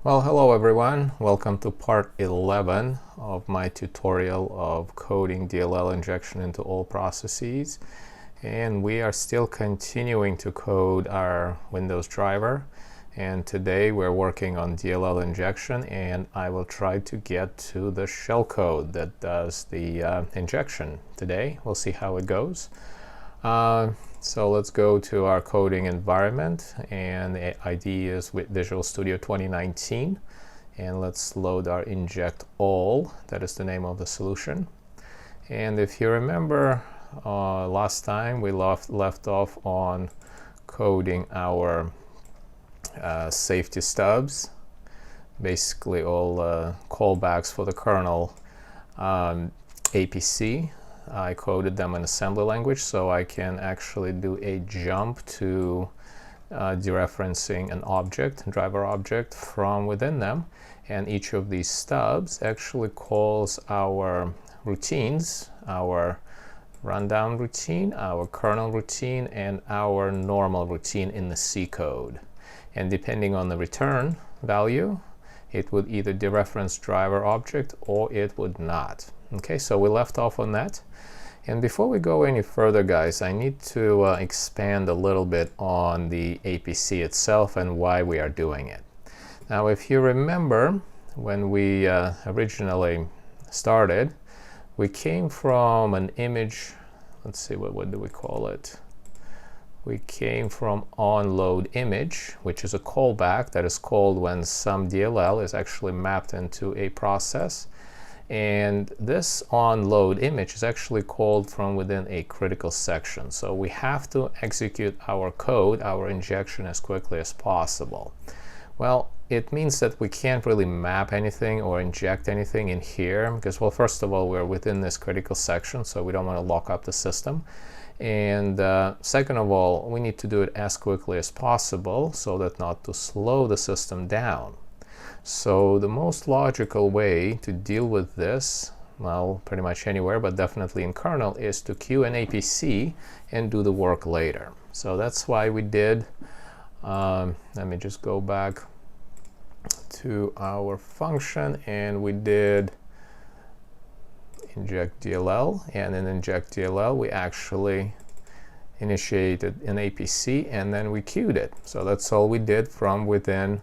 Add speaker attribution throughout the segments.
Speaker 1: Well, hello everyone. Welcome to part 11 of my tutorial of coding DLL injection into all processes. And we are still continuing to code our Windows driver. And today we're working on DLL injection, and I will try to get to the shellcode that does the injection today. We'll see how it goes. So let's go to our coding environment, and the ID is with Visual Studio 2019, and let's load our inject all. That is the name of the solution. And if you remember, last time we left off on coding our safety stubs, basically all callbacks for the kernel APC. I coded them in assembly language, so I can actually do a jump to dereferencing an object, driver object, from within them. And each of these stubs actually calls our routines, our rundown routine, our kernel routine, and our normal routine in the C code. And depending on the return value, it would either dereference driver object or it would not. Okay, so we left off on that. And before we go any further, guys, I need to expand a little bit on the APC itself and why we are doing it. Now, if you remember, when we originally started, we came from an image, let's see, what do we call it? We came from OnLoadImage, which is a callback that is called when some DLL is actually mapped into a process. And this OnLoadImage is actually called from within a critical section. So we have to execute our code, our injection, as quickly as possible. Well, it means that we can't really map anything or inject anything in here because, well, first of all, we're within this critical section, so we don't want to lock up the system. And second of all, we need to do it as quickly as possible so that not to slow the system down. So the most logical way to deal with this, well, pretty much anywhere, but definitely in kernel, is to queue an APC and do the work later. So that's why we did, let me just go back to our function, and we did inject DLL, and in inject DLL we actually initiated an APC and then we queued it. So that's all we did from within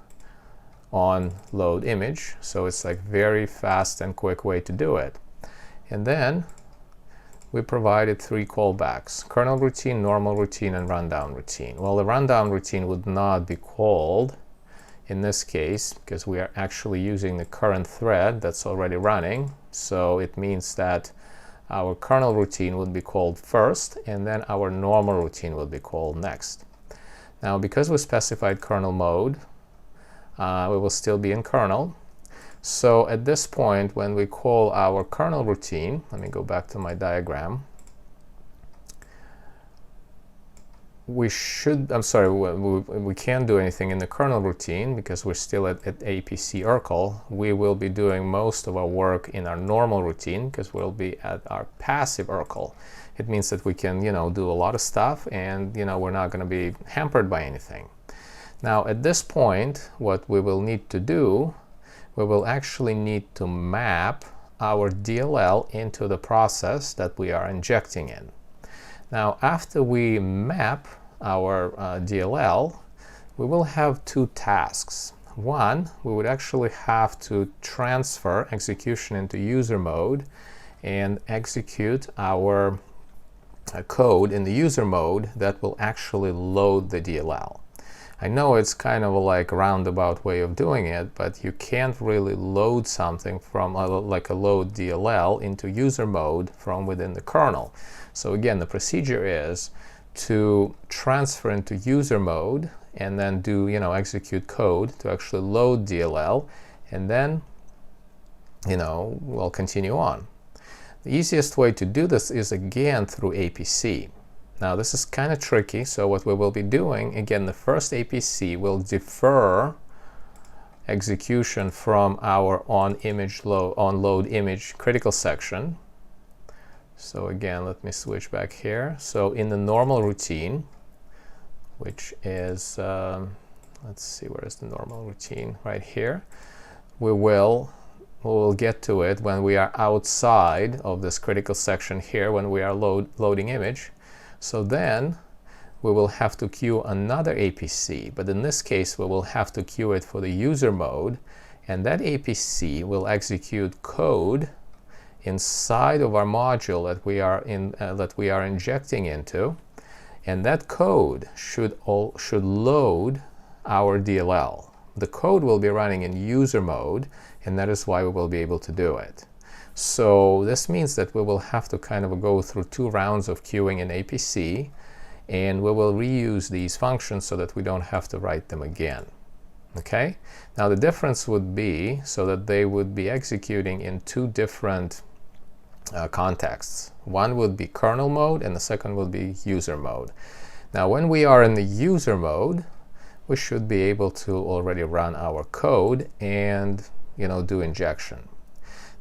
Speaker 1: OnLoadImage. So it's like very fast and quick way to do it. And then we provided three callbacks: kernel routine, normal routine, and rundown routine. Well, the rundown routine would not be called in this case because we are actually using the current thread that's already running. So it means that our kernel routine would be called first, and then our normal routine will be called next. Now, because we specified kernel mode, we will still be in kernel. So at this point, when we call our kernel routine, let me go back to my diagram. We can't do anything in the kernel routine because we're still at APC URL. We will be doing most of our work in our normal routine because we'll be at our passive URL. It means that we can, do a lot of stuff, and, we're not going to be hampered by anything. Now, at this point, what we will need to do, we will actually need to map our DLL into the process that we are injecting in. Now, after we map our DLL, we will have two tasks. One, we would actually have to transfer execution into user mode and execute our code in the user mode that will actually load the DLL. I know it's kind of like a roundabout way of doing it, but you can't really load something from like a load DLL into user mode from within the kernel. So again, the procedure is to transfer into user mode and then do, execute code to actually load DLL, and then, we'll continue on. The easiest way to do this is again through APC. Now, this is kind of tricky, so what we will be doing, again, the first APC will defer execution from our OnLoadImage critical section. So again, let me switch back here. So in the normal routine, which is, let's see, where is the normal routine? Right here. We'll get to it when we are outside of this critical section here, when we are loading image. So then we will have to queue another APC, but in this case we will have to queue it for the user mode, and that APC will execute code inside of our module that we are injecting into, and that code should load our DLL. The code will be running in user mode, and that is why we will be able to do it. So this means that we will have to kind of go through 2 rounds of queuing in APC, and we will reuse these functions so that we don't have to write them again. Okay? Now the difference would be so that they would be executing in 2 different contexts. One would be kernel mode, and the second would be user mode. Now when we are in the user mode, we should be able to already run our code and do injection.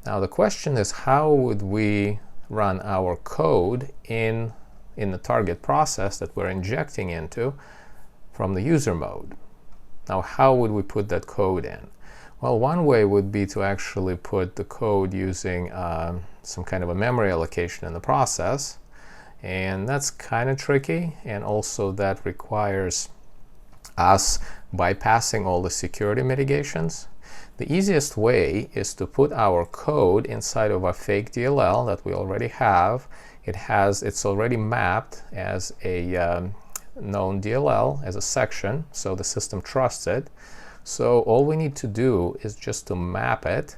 Speaker 1: Now the question is, how would we run our code in the target process that we're injecting into from the user mode? Now how would we put that code in? Well, one way would be to actually put the code using some kind of a memory allocation in the process, and that's kind of tricky, and also that requires us bypassing all the security mitigations. The easiest way is to put our code inside of a FAKE.DLL that we already have. It's already mapped as a known DLL, as a section, so the system trusts it. So all we need to do is just to map it,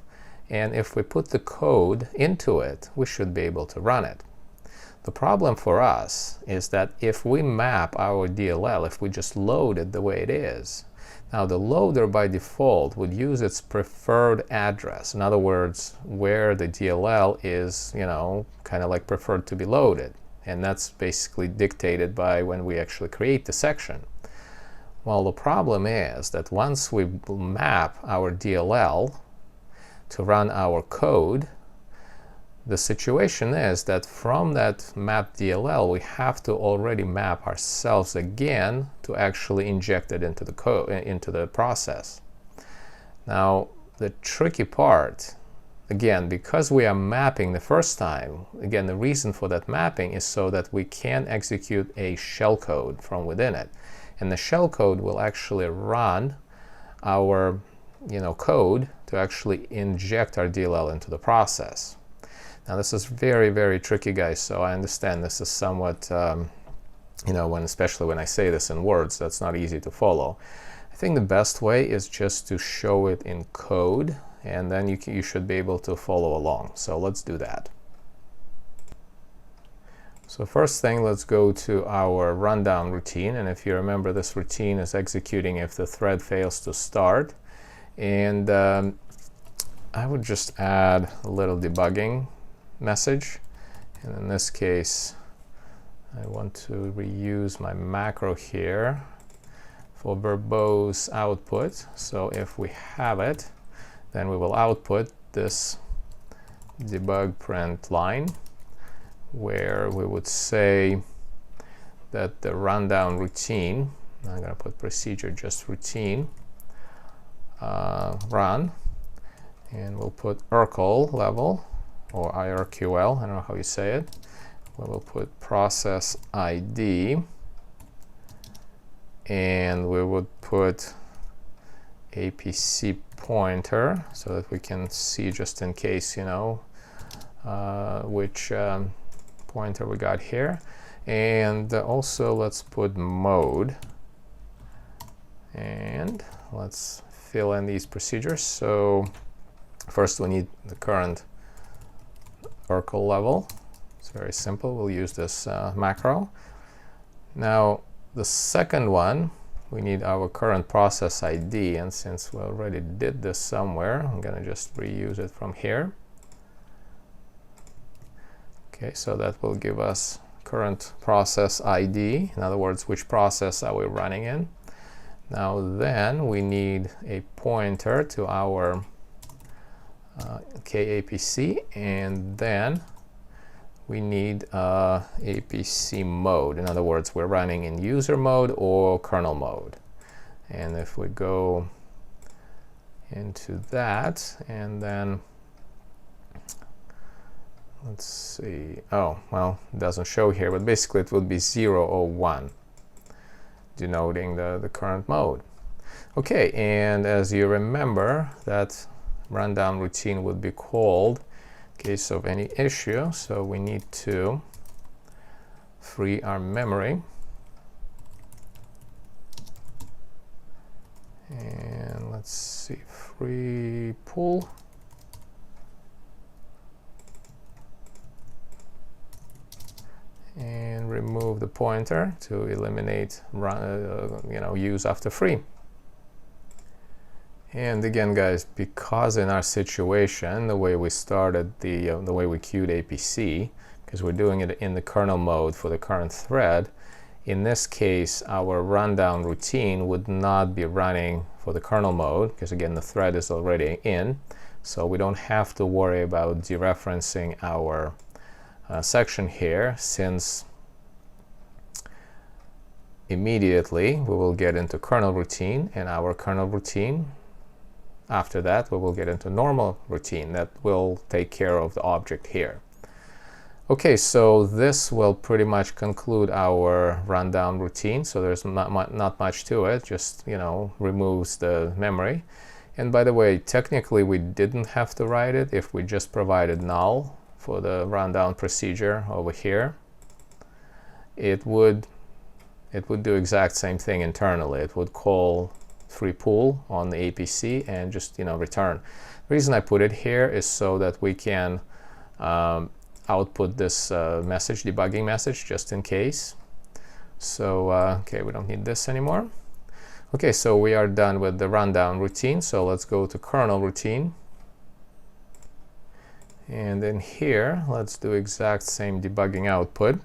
Speaker 1: and if we put the code into it, we should be able to run it. The problem for us is that if we map our DLL, if we just load it the way it is, now the loader by default would use its preferred address. In other words, where the DLL is, kind of like preferred to be loaded. And that's basically dictated by when we actually create the section. Well, the problem is that once we map our DLL to run our code, the situation is that from that mapped DLL, we have to already map ourselves again to actually inject it into the code, into the process. Now, the tricky part, again, because we are mapping the first time, again, the reason for that mapping is so that we can execute a shellcode from within it. And the shellcode will actually run our code to actually inject our DLL into the process. Now this is very, very tricky, guys, so I understand this is somewhat, especially when I say this in words, that's not easy to follow. I think the best way is just to show it in code, and then you should be able to follow along. So let's do that. So first thing, let's go to our rundown routine, and if you remember, this routine is executing if the thread fails to start. And I would just add a little debugging message, and in this case I want to reuse my macro here for verbose output. So if we have it, then we will output this debug print line, where we would say that the rundown routine, I'm going to put procedure just routine, run, and we'll put urql level, or IRQL, I don't know how you say it. We will put process ID, and we would put APC pointer so that we can see, just in case, which pointer we got here. And also let's put mode, and let's fill in these procedures. So first we need the current urql level. It's very simple. We'll use this macro. Now the second one, we need our current process ID, and since we already did this somewhere, I'm going to just reuse it from here. Okay, so that will give us current process ID, in other words, which process are we running in. Now then we need a pointer to our KAPC, and then we need APC mode. In other words, we're running in user mode or kernel mode. And if we go into that, and then let's see, oh, well, it doesn't show here, but basically it would be 0 or 1, denoting the current mode. Okay, and as you remember, that rundown routine would be called in case of any issue, so we need to free our memory. And let's see, free pool. And remove the pointer to eliminate use after free. And again, guys, because in our situation, the way we started the way we queued APC, because we're doing it in the kernel mode for the current thread, in this case, our rundown routine would not be running for the kernel mode, because again, the thread is already in, so we don't have to worry about dereferencing our section here, since immediately we will get into kernel routine, and our kernel routine, after that we will get into normal routine that will take care of the object here. Okay, so this will pretty much conclude our rundown routine. So there's not much to it, just, removes the memory. And by the way, technically we didn't have to write it if we just provided null for the rundown procedure over here. It would do exact same thing internally. It would call free pool on the APC and just return. The reason I put it here is so that we can output this message, debugging message, just in case. So okay, we don't need this anymore. Okay, so we are done with the rundown routine, so let's go to kernel routine. And in here, let's do exact same debugging output.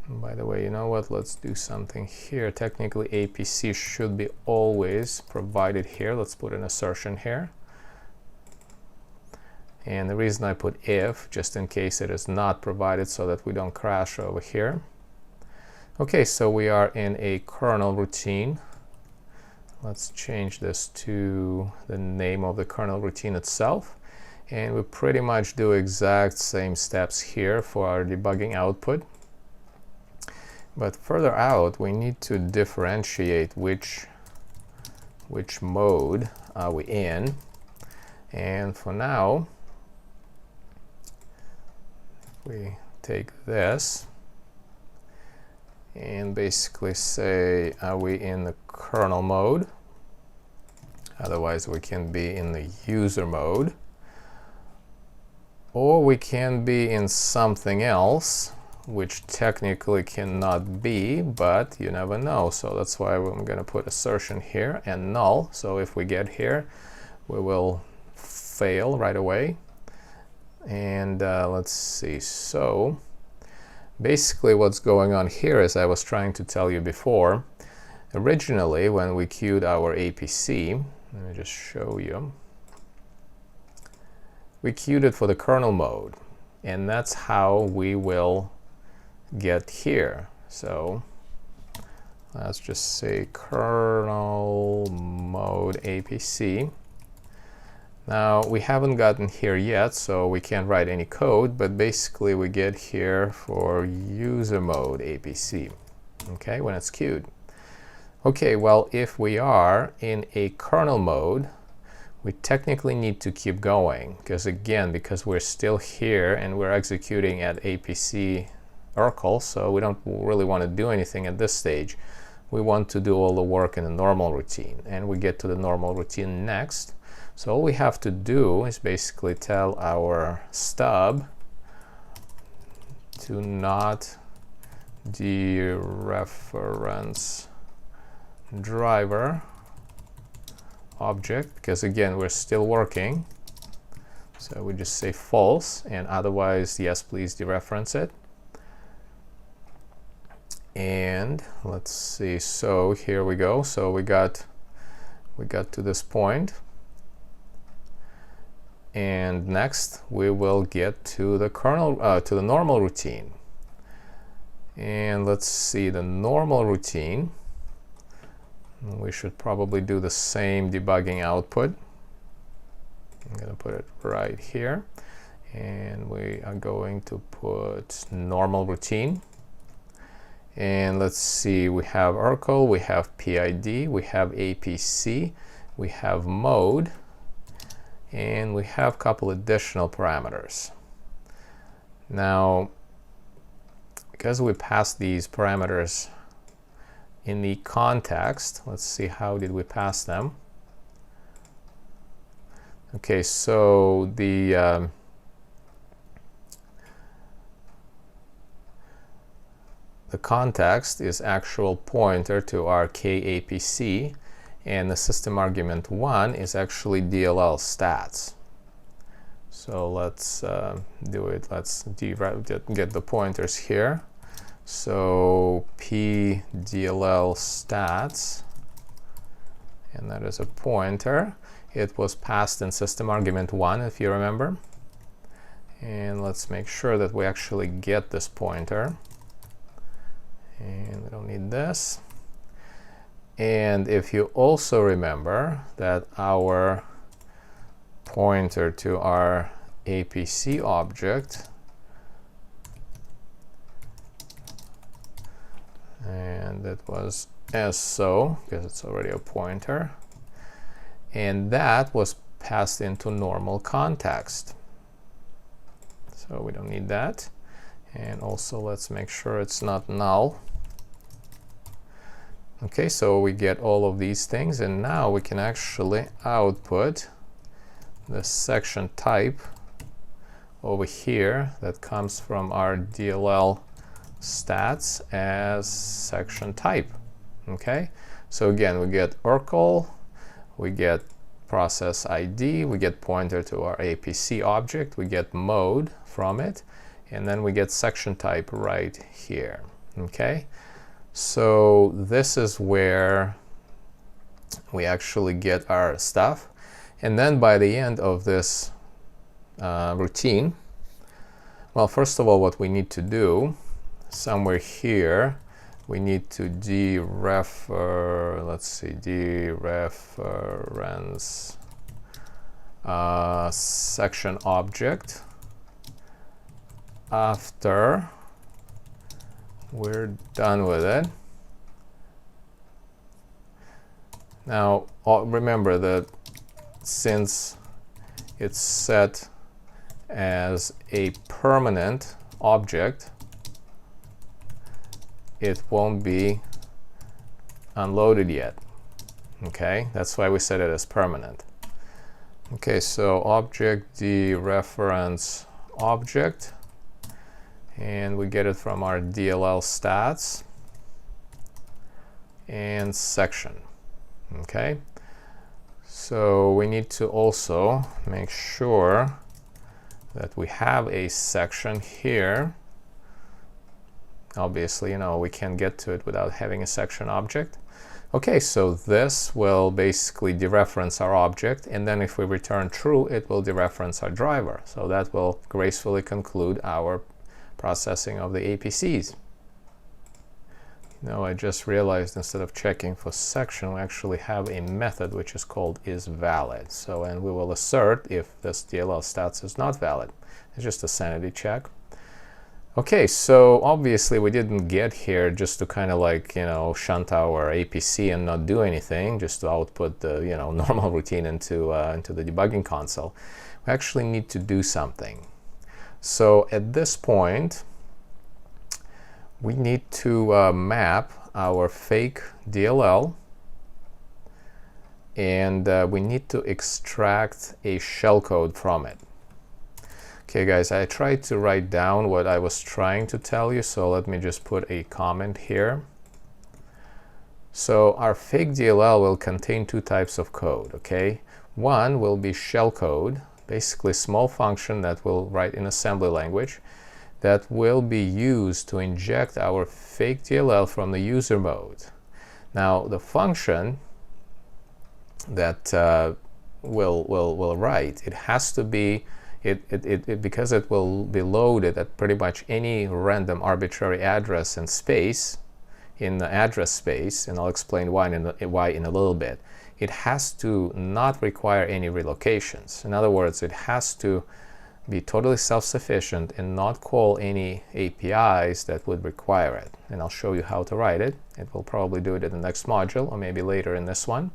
Speaker 1: And by the way, you know what, let's do something here. Technically APC should be always provided here. Let's put an assertion here. And the reason I put if, just in case it is not provided, so that we don't crash over here. Okay, so we are in a kernel routine. Let's change this to the name of the kernel routine itself. And we pretty much do exact same steps here for our debugging output. But further out, we need to differentiate which mode are we in. And for now, we take this and basically say, are we in the kernel mode? Otherwise, we can be in the user mode. Or we can be in something else, which technically cannot be, but you never know. So that's why I'm going to put assertion here and null. So if we get here, we will fail right away. And let's see. So basically what's going on here is, I was trying to tell you before, originally when we queued our APC, let me just show you, we queued it for the kernel mode, and that's how we will get here. So let's just say kernel mode APC. Now we haven't gotten here yet, so we can't write any code, but basically we get here for user mode APC, okay, when it's queued. Okay, well, if we are in a kernel mode, we technically need to keep going, because again, because we're still here and we're executing at APC Urkel, so we don't really want to do anything at this stage. We want to do all the work in the normal routine, and we get to the normal routine next. So all we have to do is basically tell our stub to not dereference driver object, because again, we're still working. So we just say false, and otherwise, yes, please dereference it. And let's see, so here we go. So we got to this point. And next we will get to the kernel, to the normal routine. And let's see the normal routine. We should probably do the same debugging output. I'm going to put it right here. And we are going to put normal routine. And let's see, we have Urkel, we have PID, we have APC, we have mode, and we have a couple additional parameters. Now, because we passed these parameters in the context, let's see how did we pass them. Okay, so the context is actual pointer to our KAPC, and the system argument 1 is actually DLL stats. So let's do it. Let's get the pointers here. So DLL stats, and that is a pointer. It was passed in system argument 1, if you remember. And let's make sure that we actually get this pointer. And we don't need this. And if you also remember that our pointer to our APC object, and that was SO, because it's already a pointer, and that was passed into normal context. So we don't need that. And also let's make sure it's not null. Okay, so we get all of these things, and now we can actually output the section type over here that comes from our DLL stats as section type. Okay, so again, we get Urkel, we get process ID, we get pointer to our APC object, we get mode from it, and then we get section type right here. Okay, so this is where we actually get our stuff. And then by the end of this routine, well, first of all, what we need to do, somewhere here, we need to dereference section object after we're done with it. Now, remember that since it's set as a permanent object, it won't be unloaded yet. Okay, that's why we set it as permanent. Okay, so object dereference object, and we get it from our DLL stats and section. Okay, so we need to also make sure that we have a section here. Obviously, you know, we can't get to it without having a section object. Okay, so this will basically dereference our object, and then if we return true, it will dereference our driver. So that will gracefully conclude our processing of the APCs. Now I just realized instead of checking for section, we actually have a method which is called isValid. So, and we will assert if this DLL stats is not valid. It's just a sanity check. Okay, so obviously we didn't get here just to kind of like, you know, shunt our APC and not do anything, just to output the, you know, normal routine into the debugging console. We actually need to do something. So at this point, we need to map our fake DLL, and we need to extract a shellcode from it. Okay guys, I tried to write down what I was trying to tell you, so let me just put a comment here. So our fake DLL will contain two types of code, okay? One will be shellcode, basically a small function that will write in assembly language that will be used to inject our fake DLL from the user mode. Now the function that will write, it has to be because it will be loaded at pretty much any random arbitrary address and space in the address space, and I'll explain why in a little bit, it has to not require any relocations. In other words, it has to be totally self-sufficient and not call any APIs that would require it. And I'll show you how to write it. It will probably do it in the next module or maybe later in this one.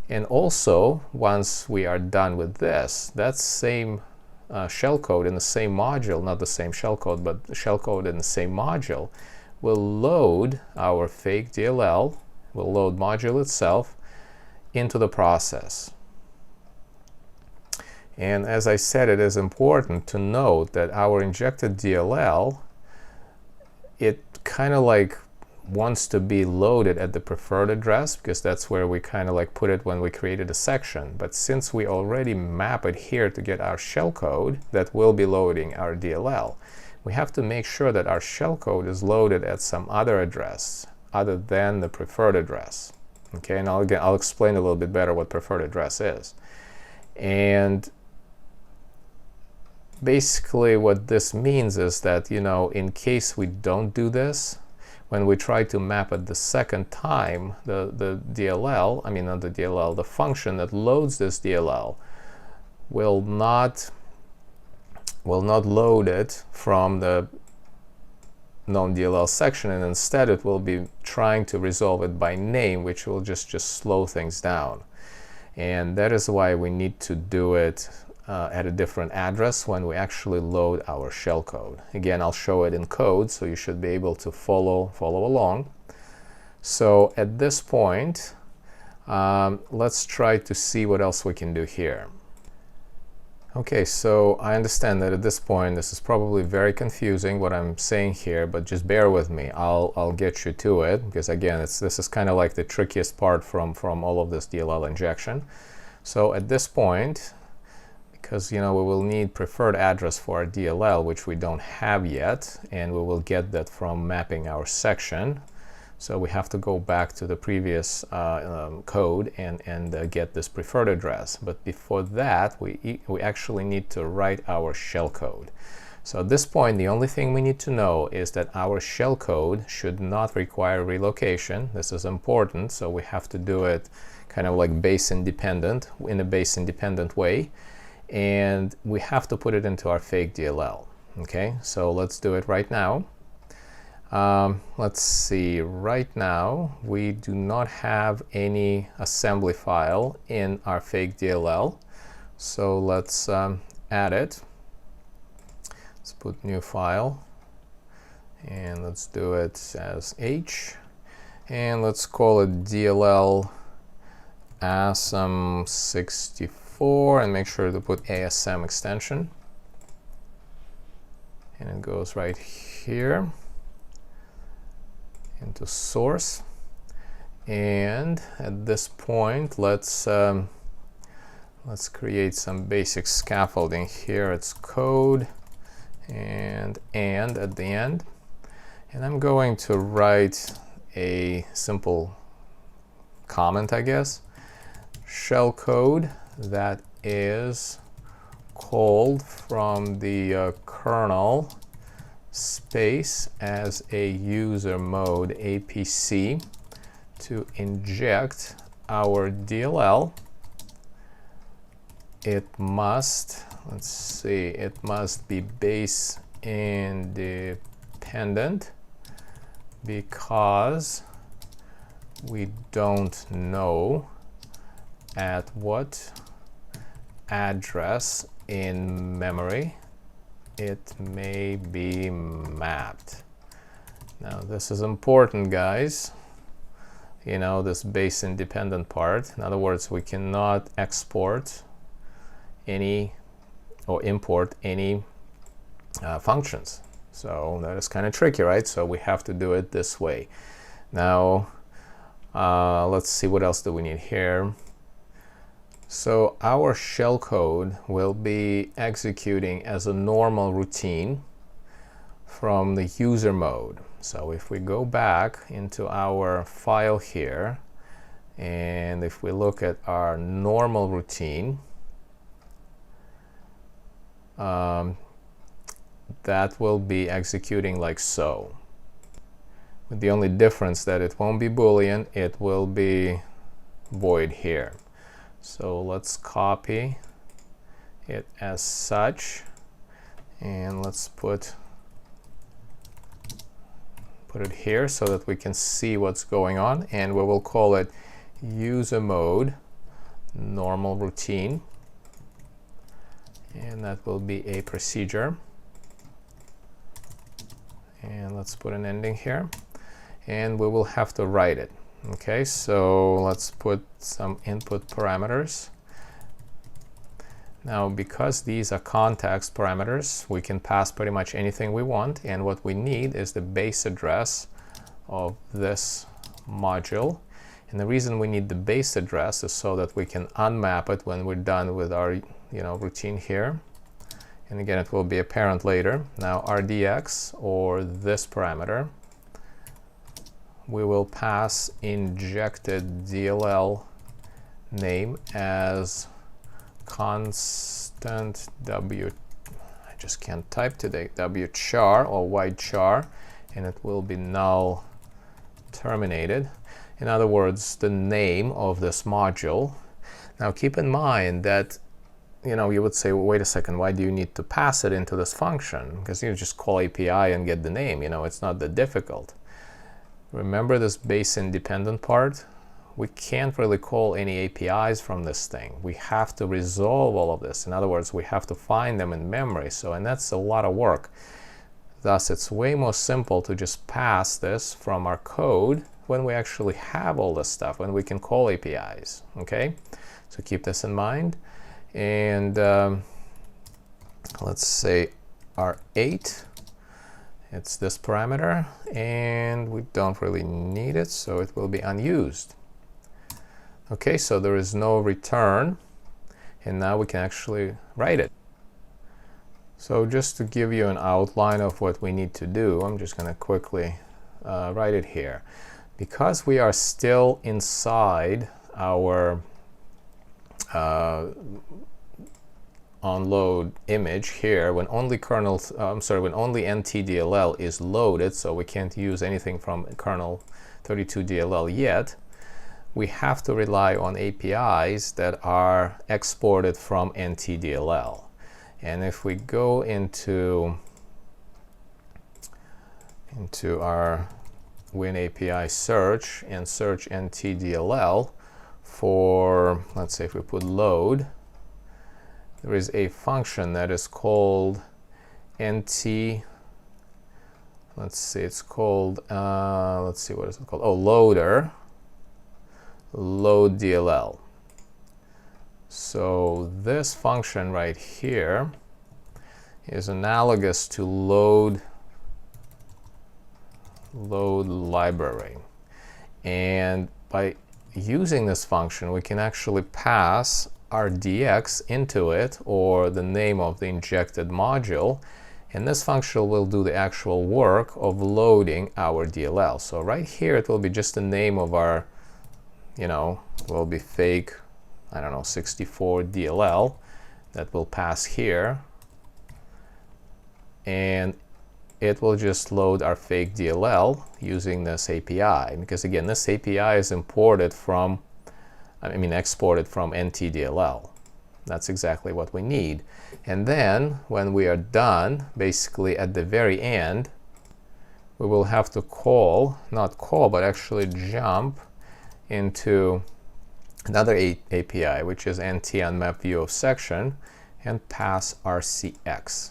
Speaker 1: And also, once we are done with this, that same shellcode in the same module, not the same shellcode, but the shellcode in the same module, will load our FAKE.DLL, will load module itself into the process. And as I said, it is important to note that our injected DLL, it kind of like wants to be loaded at the preferred address, because that's where we kind of like put it when we created a section. But since we already map it here to get our shellcode that will be loading our DLL, we have to make sure that our shellcode is loaded at some other address other than the preferred address. Okay, and I'll explain a little bit better what preferred address is. And basically what this means is that, you know, in case we don't do this, when we try to map it the second time, the DLL, I mean not the DLL, the function that loads this DLL will not load it from the known DLL section, and instead it will be trying to resolve it by name, which will just slow things down. And that is why we need to do it at a different address when we actually load our shellcode. Again, I'll show it in code, so you should be able to follow along. So at this point, let's try to see what else we can do here. Okay, so I understand that at this point this is probably very confusing what I'm saying here, but just bear with me. I'll get you to it, because again, this is kind of like the trickiest part from all of this DLL injection. So at this point, because you know we will need preferred address for our DLL, which we don't have yet, and we will get that from mapping our section. So we have to go back to the previous code and get this preferred address. But before that, we actually need to write our shellcode. So at this point, the only thing we need to know is that our shellcode should not require relocation. This is important, so we have to do it kind of like base independent, in a base independent way. And we have to put it into our FAKE.DLL. Okay, so let's do it right now. Let's see, right now we do not have any assembly file in our FAKE.DLL, so let's add it. Let's put new file, and let's do it as H, and let's call it DLL ASM64, and make sure to put ASM extension, and it goes right here into source. And at this point, let's create some basic scaffolding here. It's code and at the end, and I'm going to write a simple comment, I guess. Shellcode that is called from the kernel space as a user mode APC to inject our DLL. It must, let's see, it must be base independent, because we don't know at what address in memory it may be mapped. Now this is important, guys. You know, this base independent part. In other words, we cannot export any or import any functions. So that is kind of tricky, right? So we have to do it this way. Now let's see, what else do we need here? So our shellcode will be executing as a normal routine from the user mode. So if we go back into our file here, and if we look at our normal routine, that will be executing like so. With the only difference that it won't be Boolean, it will be void here. So let's copy it as such, and let's put it here so that we can see what's going on, and we will call it UserModeNormalRoutine, and that will be a procedure. And let's put an ending here, and we will have to write it. Okay, so let's put some input parameters. Now, because these are context parameters, we can pass pretty much anything we want, and what we need is the base address of this module. And the reason we need the base address is so that we can unmap it when we're done with our routine here. And again, it will be apparent later. Now, RDX, or this parameter, we will pass injected DLL name as constant W, I just can't type today, W char or white char, and it will be null terminated. In other words, the name of this module. Now keep in mind that you would say, well, wait a second, why do you need to pass it into this function? Because you just call API and get the name, it's not that difficult. Remember this base independent part? We can't really call any APIs from this thing. We have to resolve all of this. In other words, we have to find them in memory. And that's a lot of work. Thus, it's way more simple to just pass this from our code when we actually have all this stuff, when we can call APIs. Okay, so keep this in mind. And let's say R8. It's this parameter, and we don't really need it, so it will be unused. Okay, so there is no return, and now we can actually write it. So just to give you an outline of what we need to do, I'm just going to quickly write it here. Because we are still inside our OnLoadImage here, when only when only NT-DLL is loaded, so we can't use anything from kernel 32 DLL yet, we have to rely on APIs that are exported from NT-DLL. And if we go into our WinAPI search and search NT-DLL for, let's say if we put load, there is a function that is called NT, let's see, it's called, let's see, what is it called? Oh, loader, load DLL. So this function right here is analogous to load library. And by using this function, we can actually pass our DX into it, or the name of the injected module, and this function will do the actual work of loading our DLL. So right here it will be just the name of our, will be fake, I don't know, 64 DLL that will pass here, and it will just load our fake DLL using this API, because again, this API is exported from NT-DLL. That's exactly what we need. And then when we are done, basically at the very end, we will have to but actually jump into another API, which is NT-OnMapViewOfSection, and pass RCX.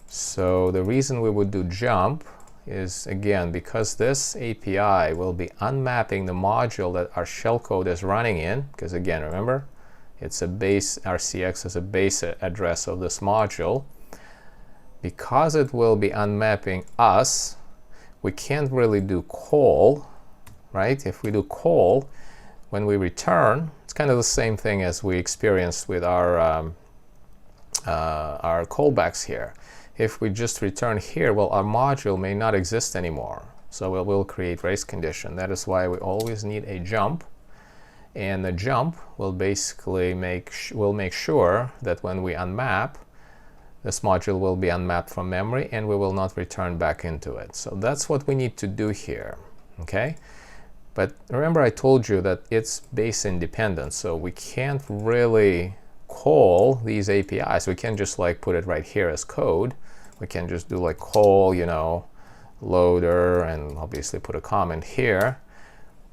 Speaker 1: So the reason we would do jump is, again, because this API will be unmapping the module that our shellcode is running in, because again, remember, it's a base, RCX is a base address of this module. Because it will be unmapping us, we can't really do call, right? If we do call, when we return, it's kind of the same thing as we experienced with our callbacks here. If we just return here, well, our module may not exist anymore. So we will create race condition. That is why we always need a jump. And the jump will basically make sure that when we unmap, this module will be unmapped from memory and we will not return back into it. So that's what we need to do here, okay? But remember I told you that it's base independent, so we can't really call these APIs. We can't just like put it right here as code. We can just do like call, you know, loader, and obviously put a comment here.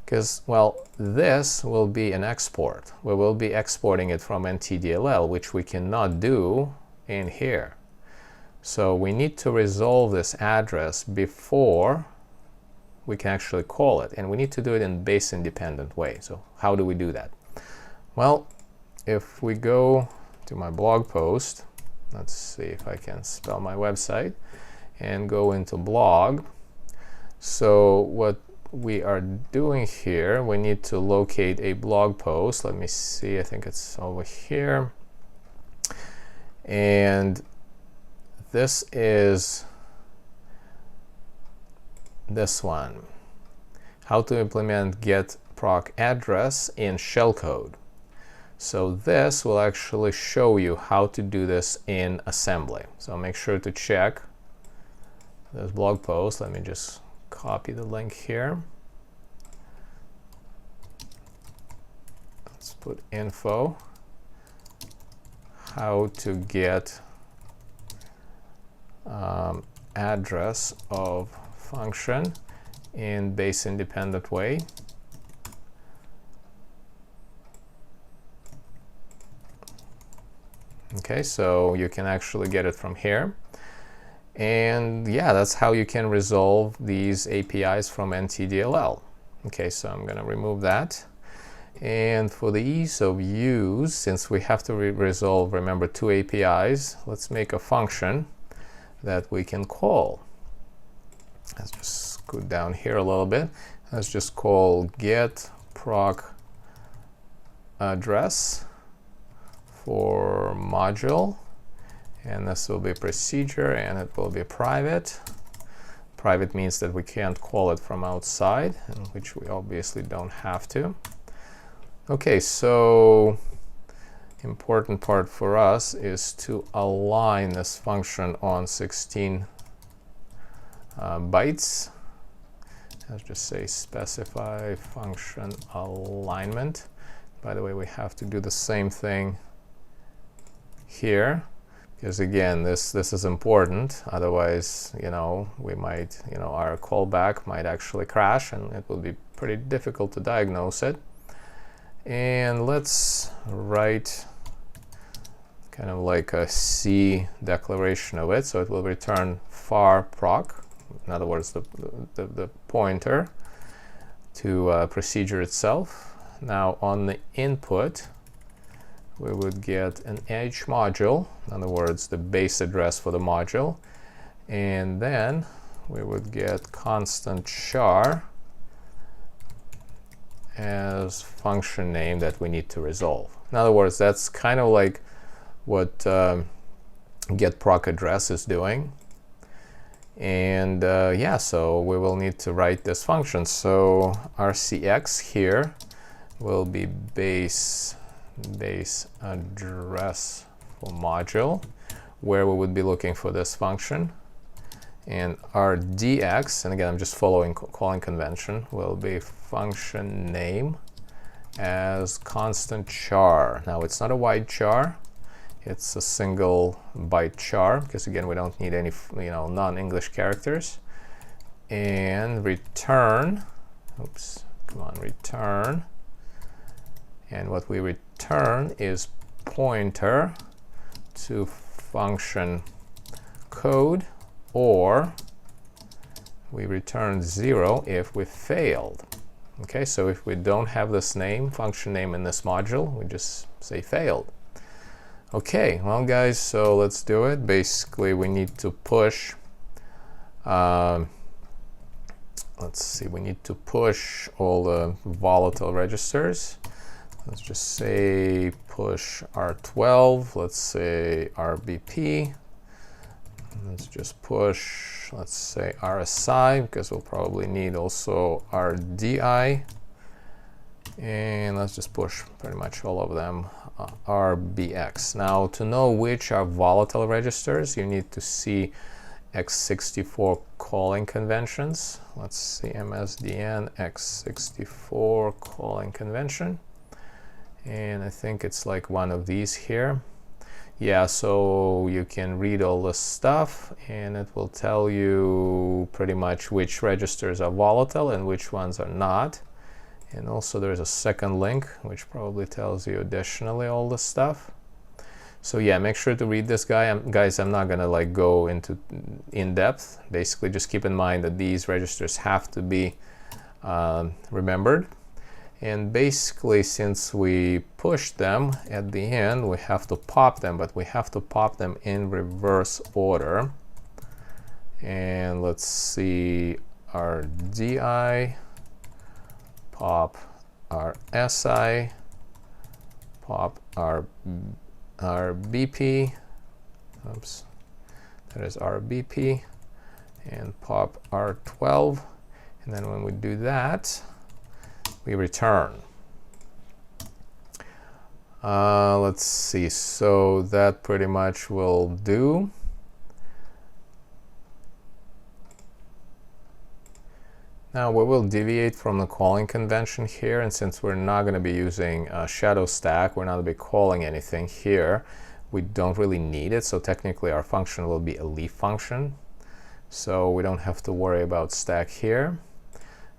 Speaker 1: Because, well, this will be an export. We will be exporting it from NT.DLL, which we cannot do in here. So we need to resolve this address before we can actually call it. And we need to do it in base independent way. So how do we do that? Well, if we go to my blog post, let's see if I can spell my website, and go into blog. So what we are doing here, we need to locate a blog post. Let me see, I think it's over here. And this is this one. How to implement getProcAddress in shellcode. So this will actually show you how to do this in assembly. So make sure to check this blog post. Let me just copy the link here. Let's put info, how to get address of function in base independent way. Okay, so you can actually get it from here. And yeah, that's how you can resolve these APIs from NT.DLL. Okay, so I'm going to remove that. And for the ease of use, since we have to resolve, remember, two APIs, let's make a function that we can call. Let's just scoot down here a little bit. Let's just call getProcAddrForMod, and this will be procedure, and it will be private. Private means that we can't call it from outside, which we obviously don't have to. Okay, so important part for us is to align this function on 16 bytes. Let's just say specify function alignment. By the way, we have to do the same thing here, because again, this is important. Otherwise, you know, we might, you know, our callback might actually crash, and it will be pretty difficult to diagnose it. And let's write kind of like a C declaration of it, so it will return var proc, in other words, the pointer to procedure itself. Now on the input, we would get an edge module, in other words, the base address for the module, and then we would get constant char as function name that we need to resolve. In other words, that's kind of like what getProcAddress is doing. And yeah, so we will need to write this function. So RCX here will be base address for module, where we would be looking for this function. And RDX, and again, I'm just following calling convention, will be function name as constant char. Now it's not a wide char, it's a single byte char, because again, we don't need any, you know, non-English characters. And return, oops, come on, return. And what we return is pointer to function code, or we return 0 if we failed. Okay, so if we don't have this name, function name, in this module, we just say failed. Okay, well guys, so let's do it. Basically, we need to push, let's see, we need to push all the volatile registers. Let's just say push R12, let's say RBP. Let's just push, let's say RSI, because we'll probably need also RDI. And let's just push pretty much all of them RBX. Now, to know which are volatile registers, you need to see x64 calling conventions. Let's see, MSDN x64 calling convention. And I think it's like one of these here. Yeah, so you can read all this stuff and it will tell you pretty much which registers are volatile and which ones are not. And also there's a second link which probably tells you additionally all this stuff. So yeah, make sure to read this guys. I'm not gonna like go into in depth. Basically just keep in mind that these registers have to be remembered. And basically, since we pushed them at the end, we have to pop them, but we have to pop them in reverse order. And let's see, our DI, pop our SI, pop our BP, oops, that is our BP, and pop our 12. And then when we do that, we return. Let's see, so that pretty much will do. Now we will deviate from the calling convention here, and since we're not going to be using a shadow stack, we're not going to be calling anything here, we don't really need it. So technically our function will be a leaf function, so we don't have to worry about stack here.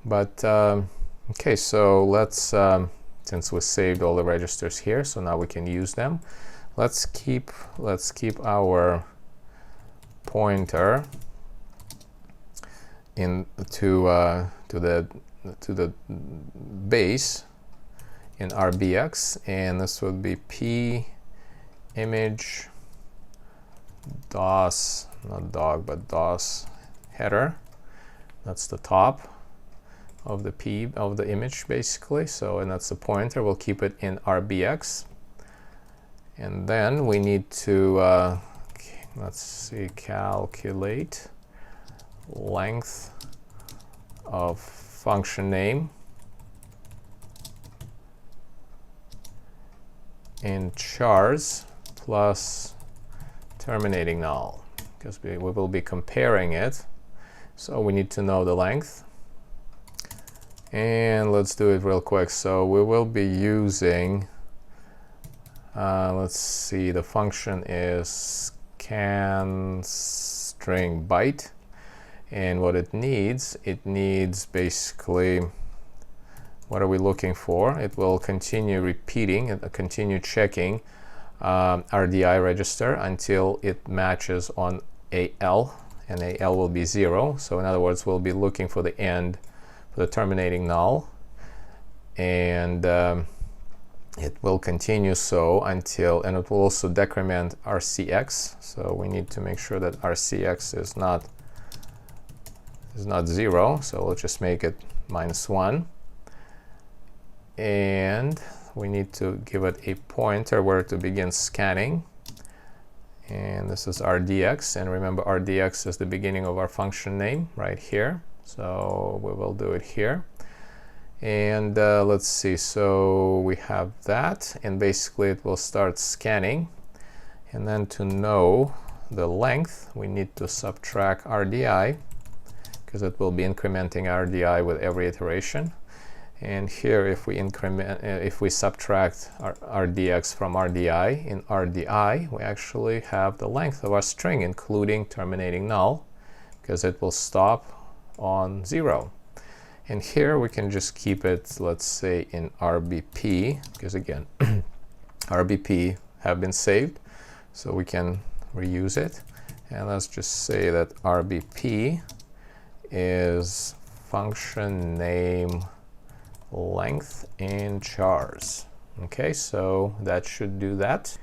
Speaker 1: But okay, so let's, since we saved all the registers here, so now we can use them. Let's keep our pointer to the base in RBX, and this would be p image DOS, not dog, but DOS header. That's the top of the image basically. So, and that's the pointer. We'll keep it in RBX, and then we need to let's see, calculate length of function name in chars plus terminating null, because we will be comparing it, so we need to know the length. And let's do it real quick. So we will be using, let's see, the function is can string byte, and what it needs basically, what are we looking for? It will continue repeating and continue checking RDI register until it matches on AL, and AL will be 0. So in other words, we'll be looking for the end, for the terminating null, and it will continue so until, and it will also decrement RCX. So we need to make sure that RCX is not 0. So we'll just make it -1, and we need to give it a pointer where to begin scanning, and this is RDX, and remember RDX is the beginning of our function name right here. So we will do it here, and let's see, so we have that, and basically it will start scanning, and then to know the length we need to subtract RDI, because it will be incrementing RDI with every iteration. And here, if we subtract our RDX from RDI, in RDI we actually have the length of our string including terminating null, because it will stop on 0. And here we can just keep it, let's say, in RBP, because again RBP have been saved, so we can reuse it. And let's just say that RBP is function name length in chars. Okay, so that should do that.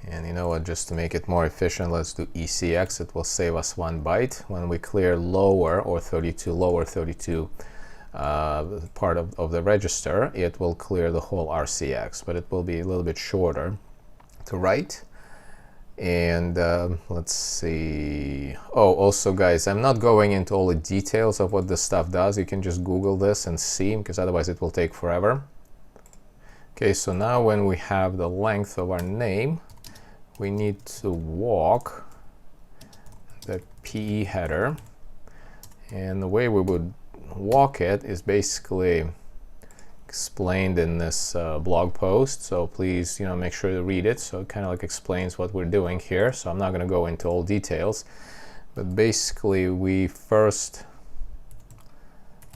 Speaker 1: And you know what, just to make it more efficient, let's do ECX. It will save us 1 byte. When we clear lower 32 part of the register, it will clear the whole RCX, but it will be a little bit shorter to write. And let's see, oh, also guys, I'm not going into all the details of what this stuff does. You can just Google this and see, because otherwise it will take forever. Okay, so now when we have the length of our name, we need to walk the PE header. And the way we would walk it is basically explained in this blog post. So please, make sure to read it. So it kind of like explains what we're doing here. So I'm not going to go into all details. But basically, we first,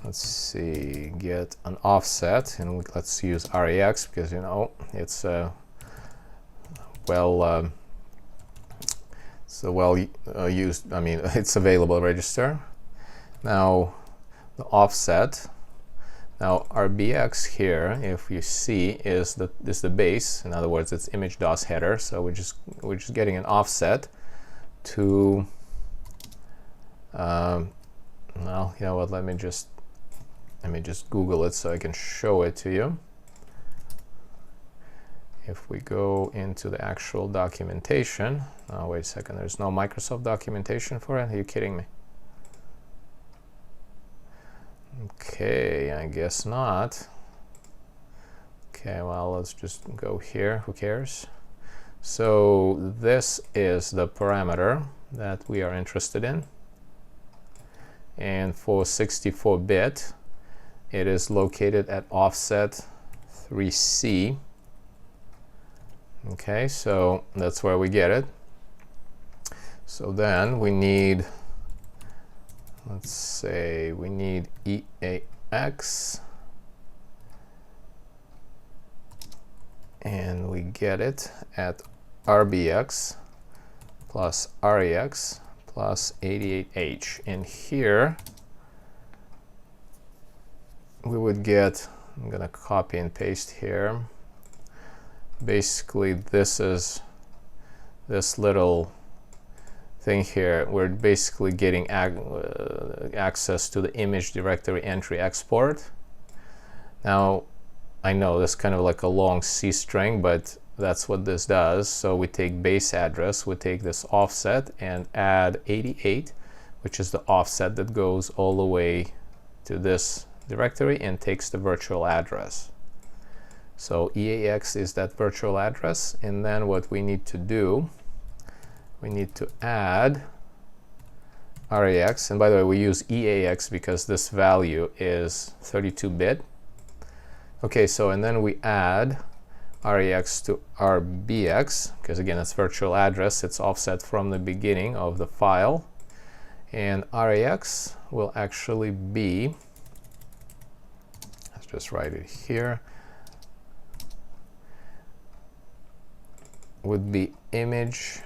Speaker 1: let's see, get an offset, and let's use REX because it's used. I mean, it's available register. Now the offset. Now RBX here, if you see, is the base. In other words, it's image DOS header. So we're just getting an offset to. Well, you know what? Let me just Google it so I can show it to you. If we go into the actual documentation, oh wait a second, there's no Microsoft documentation for it. Are you kidding me? Okay, I guess not. Okay, well, let's just go here. Who cares? So this is the parameter that we are interested in. And for 64-bit, it is located at offset 3C. Okay, so that's where we get it. So then we need, let's say, we need EAX. And we get it at RBX plus REX plus 88H. And here we would get, I'm going to copy and paste here. Basically, this is this little thing here. We're basically getting access to the image directory entry export. Now, I know this is kind of like a long C string, but that's what this does. So we take base address, we take this offset and add 88, which is the offset that goes all the way to this directory and takes the virtual address. So EAX is that virtual address, and then what we need to do, we need to add REX, and by the way, we use EAX because this value is 32-bit. Okay, so and then we add REX to RBX, because again, it's virtual address, it's offset from the beginning of the file, and REX will actually be, let's just write it here, would be image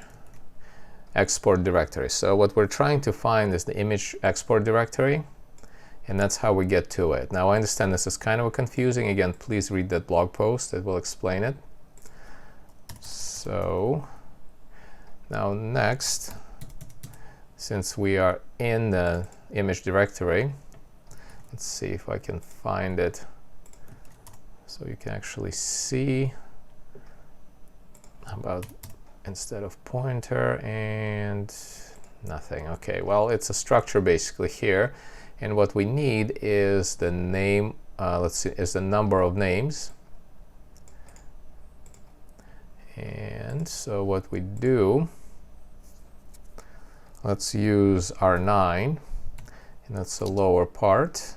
Speaker 1: export directory. So what we're trying to find is the image export directory, and that's how we get to it. Now I understand this is kind of confusing. Again, please read that blog post, it will explain it. So now next, since we are in the image directory, let's see if I can find it so you can actually see. How about instead of pointer and nothing? Okay, well, it's a structure basically here, and what we need is the name, let's see, is the number of names. And so what we do, let's use R9, and that's the lower part,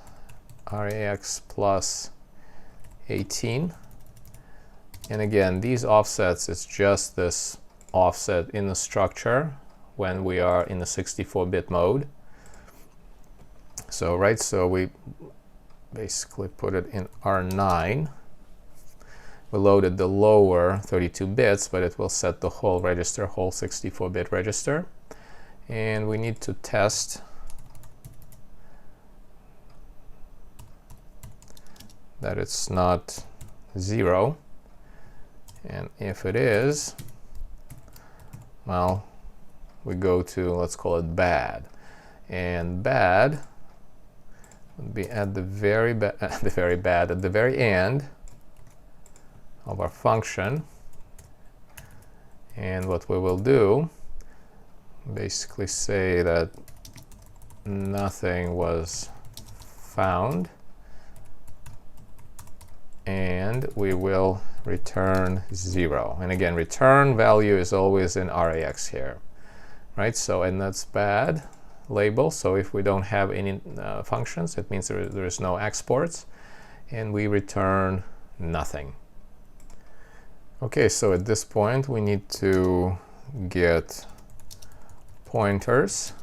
Speaker 1: REX plus 18. And again, these offsets, it's just this offset in the structure when we are in the 64-bit mode. So, right, so we basically put it in R9. We loaded the lower 32 bits, but it will set the whole register, whole 64-bit register. And we need to test that it's not 0. And if it is, well, we go to, let's call it bad. And bad would be at the very end of our function. And what we will do, basically say that nothing was found. and we will return 0. And again, return value is always in RAX here, right? So, and that's bad label. So if we don't have any functions, it means there is no exports, and we return nothing. Okay, so at this point we need to get pointers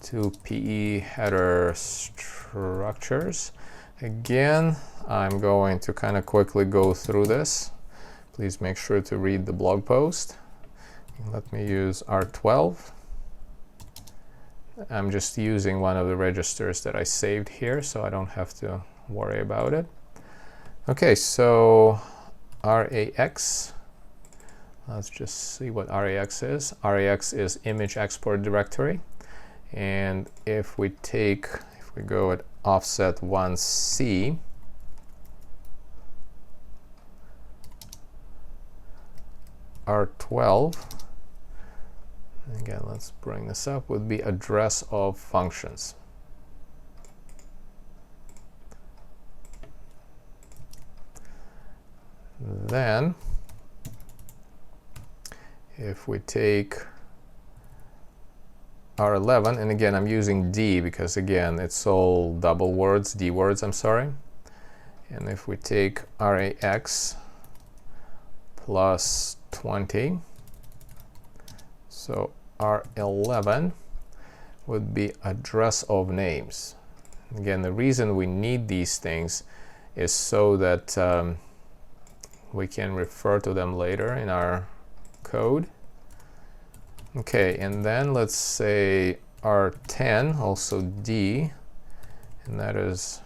Speaker 1: to PE header structures. Again, I'm going to kind of quickly go through this. Please make sure to read the blog post. Let me use R12. I'm just using one of the registers that I saved here, so I don't have to worry about it. Okay, so RAX. Let's just see what RAX is. RAX is image export directory. And if we go at offset 1C, R12, again, let's bring this up, would be address of functions. Then, if we take R11, and again, I'm using D because, again, it's all double words, D words, I'm sorry. And if we take RAX plus 20, so R11 would be address of names. Again, the reason we need these things is so that we can refer to them later in our code. Okay, and then let's say R10, also D, and that is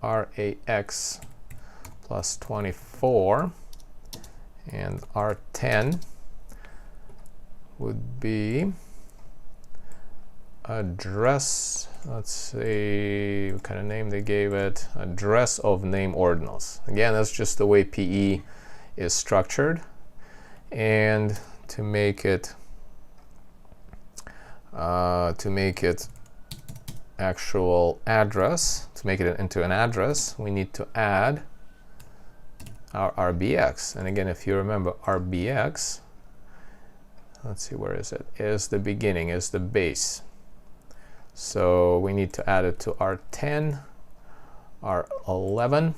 Speaker 1: RAX plus 24, and R10 would be address, let's see what kind of name they gave it, address of name ordinals. Again, that's just the way PE is structured, and to make it actual address, to make it into an address, we need to add our RBX. And again, if you remember, RBX, let's see, where is it? Is the beginning, is the base. So we need to add it to R10, R11,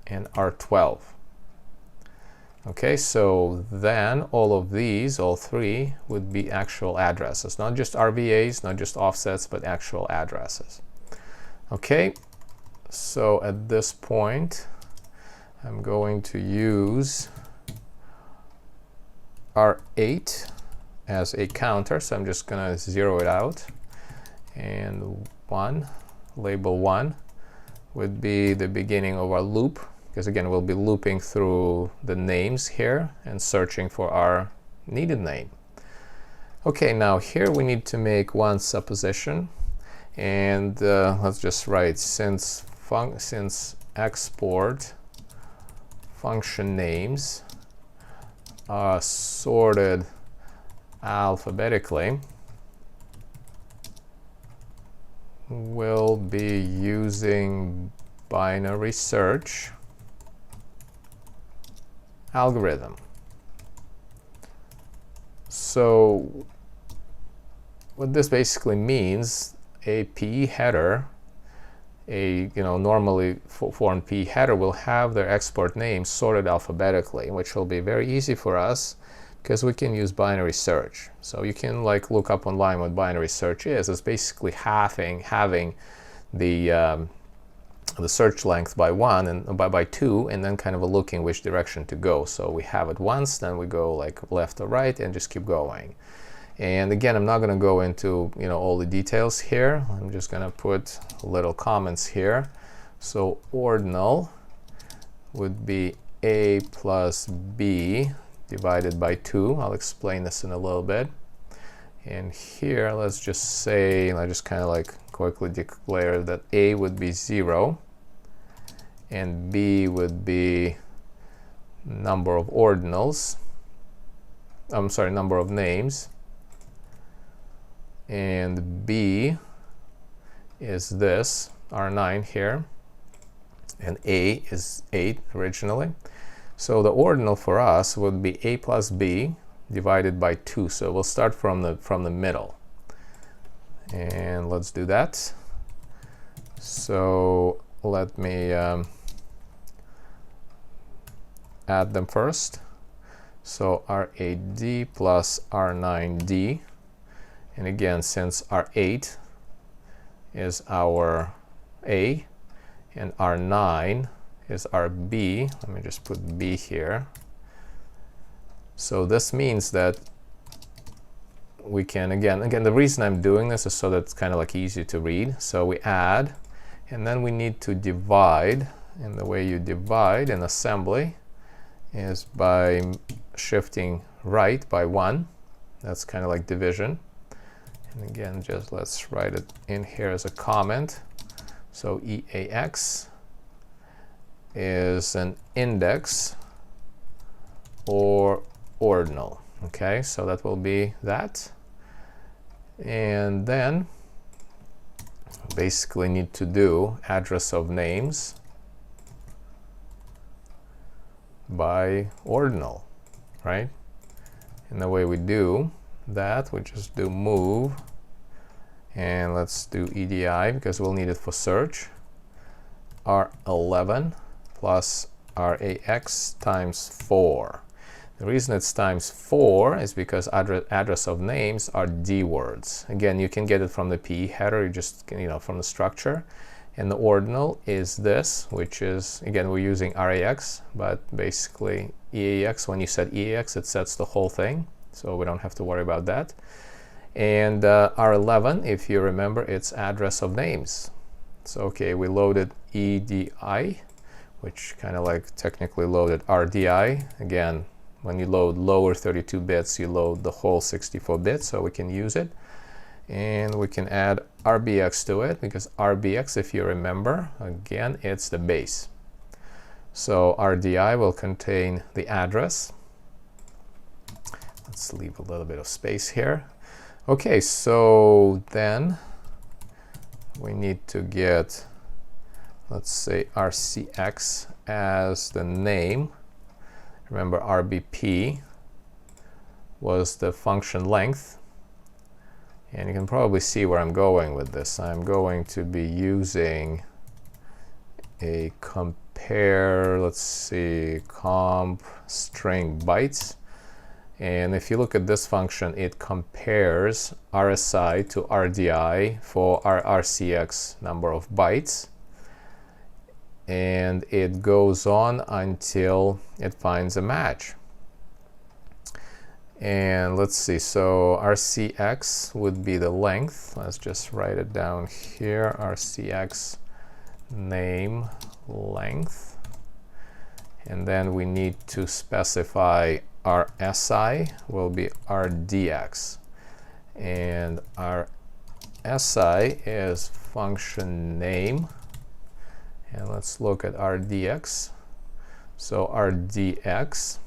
Speaker 1: and R12. Okay, so then all of these, all three, would be actual addresses. Not just RVAs, not just offsets, but actual addresses. Okay, so at this point, I'm going to use R8 as a counter, so I'm just going to zero it out. And 1, label 1, would be the beginning of our loop, because again, we'll be looping through the names here and searching for our needed name. Okay, now here we need to make one supposition, and let's just write since export function names are sorted alphabetically, we'll be using binary search algorithm. So what this basically means, a PE header, normally formed PE header will have their export names sorted alphabetically, which will be very easy for us because we can use binary search. So you can look up online what binary search is. It's basically having the search length by 1 and by 2, and then kind of looking which direction to go. So we have it once, then we go left or right and just keep going. And again, I'm not going to go into all the details here. I'm just going to put little comments here. So ordinal would be A plus B divided by 2. I'll explain this in a little bit. And here, let's just say, I just kind of quickly declare that A would be 0 and B would be number of ordinals. I'm sorry, number of names. And B is this, R9 here. and a is 8 originally. So the ordinal for us would be a plus b divided by 2. So we'll start from the middle. And let's do that. So let me add them first. So R8D plus R9D. And again, since R8 is our A and R9 is our B, let me just put B here. So this means that we can, again, the reason I'm doing this is so that it's kind of like easy to read. So we add, and then we need to divide. And the way you divide in assembly is by shifting right by 1. That's kind of like division. And again, just let's write it in here as a comment. So EAX is an index or ordinal. Okay, so that will be that. And then basically need to do address of names by ordinal, right? And the way we do that, we just do move, and let's do EDI because we'll need it for search. R11 plus RAX times 4. The reason it's times 4 is because address of names are D words. Again, you can get it from the PE header, you just, from the structure. And the ordinal is this, which is, again, we're using RAX, but basically EAX, when you set EAX, it sets the whole thing. So we don't have to worry about that. And R11, if you remember, it's address of names. So, okay, we loaded EDI, which kind of like technically loaded RDI. Again, when you load lower 32 bits, you load the whole 64 bits, so we can use it. And we can add RBX to it, because RBX, if you remember, again, it's the base. So RDI will contain the address. Let's leave a little bit of space here. Okay, so then we need to get, let's say, RCX as the name. Remember, RBP was the function length. And you can probably see where I'm going with this. I'm going to be using a compare, let's see, comp string bytes. And if you look at this function, it compares RSI to RDI for our RCX number of bytes. And it goes on until it finds a match. And let's see, so RCX would be the length. Let's just write it down here, RCX name length. And then we need to specify RSI will be RDX. And RSI is function name. And let's look at RDX. So RDX,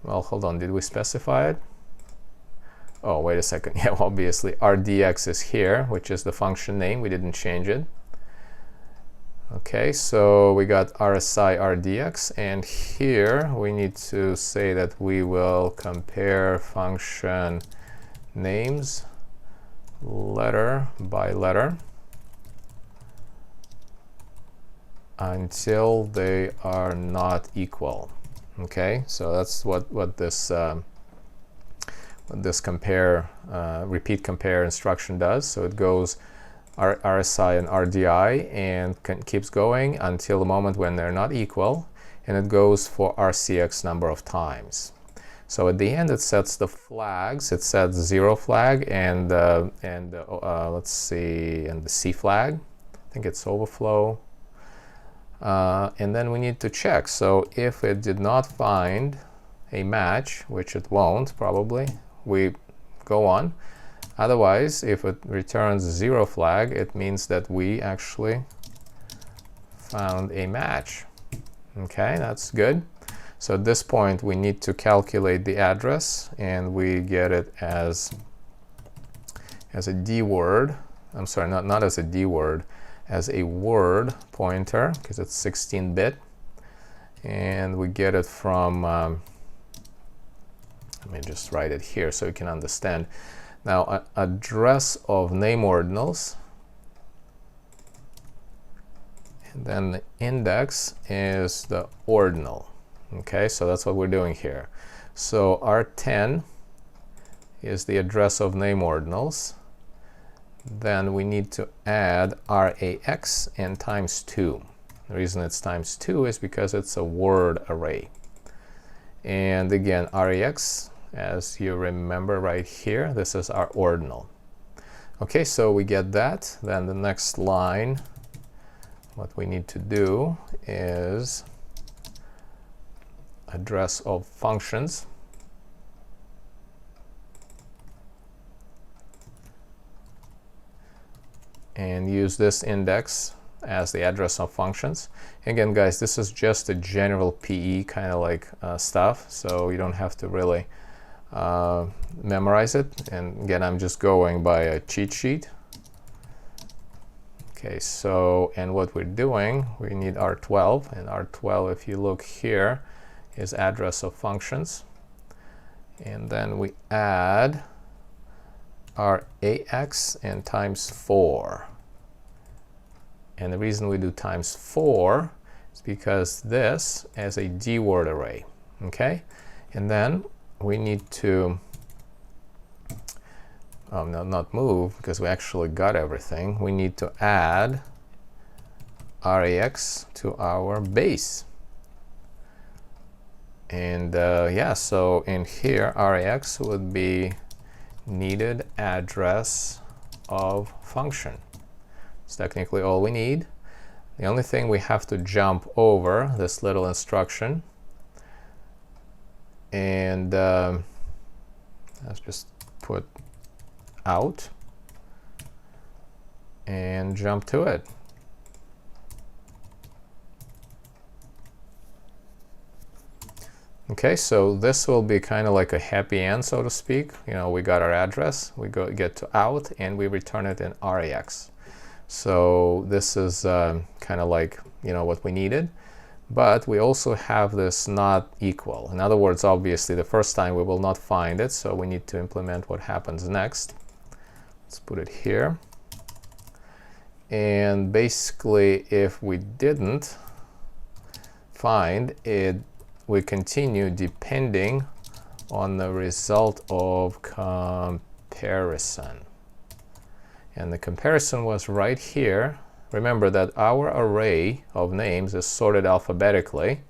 Speaker 1: well, hold on, did we specify it? Oh, wait a second. Yeah, obviously RDX is here, which is the function name. We didn't change it. Okay, so we got RSI RDX, and here we need to say that we will compare function names letter by letter until they are not equal. Okay, so that's what this compare repeat compare instruction does. So it goes RSI and RDI and keeps going until the moment when they're not equal, and it goes for RCX number of times. So at the end it sets the flags. It sets 0 flag and let's see, and the C flag. I think it's overflow. And then we need to check. So if it did not find a match, which it won't probably, we go on. Otherwise, if it returns 0 flag, it means that we actually found a match. Okay, that's good. So at this point, we need to calculate the address, and we get it as a D word. I'm sorry, not as a D word, as a word pointer because it's 16-bit, and we get it from let me just write it here so you can understand. Now, address of name ordinals, and then the index is the ordinal. Okay, so that's what we're doing here. So R10 is the address of name ordinals. Then we need to add RAX and times 2. The reason it's times 2 is because it's a word array. And again, RAX, as you remember right here, this is our ordinal. Okay, so we get that. Then the next line, what we need to do is address of functions. And use this index as the address of functions. Again, guys, this is just a general PE kind of like stuff, so you don't have to really memorize it. And again, I'm just going by a cheat sheet. Okay, so, and what we're doing, we need R12, and R12, if you look here, is address of functions. And then we add RAX and times 4. And the reason we do times 4 is because this is a D-word array. Okay? And then we need to, no, not move, because we actually got everything. We need to add RAX to our base. And yeah, so in here, RAX would be needed address of function. It's technically all we need. The only thing we have to jump over this little instruction, and let's just put out and jump to it. Okay, so this will be kind of like a happy end, so to speak. You know, we got our address, we get to out, and we return it in RAX. So this is kind of like, you know, what we needed. But we also have this not equal. In other words, obviously, the first time we will not find it, so we need to implement what happens next. Let's put it here. And basically, if we didn't find it, we continue depending on the result of comparison. And the comparison was right here. Remember that our array of names is sorted alphabetically.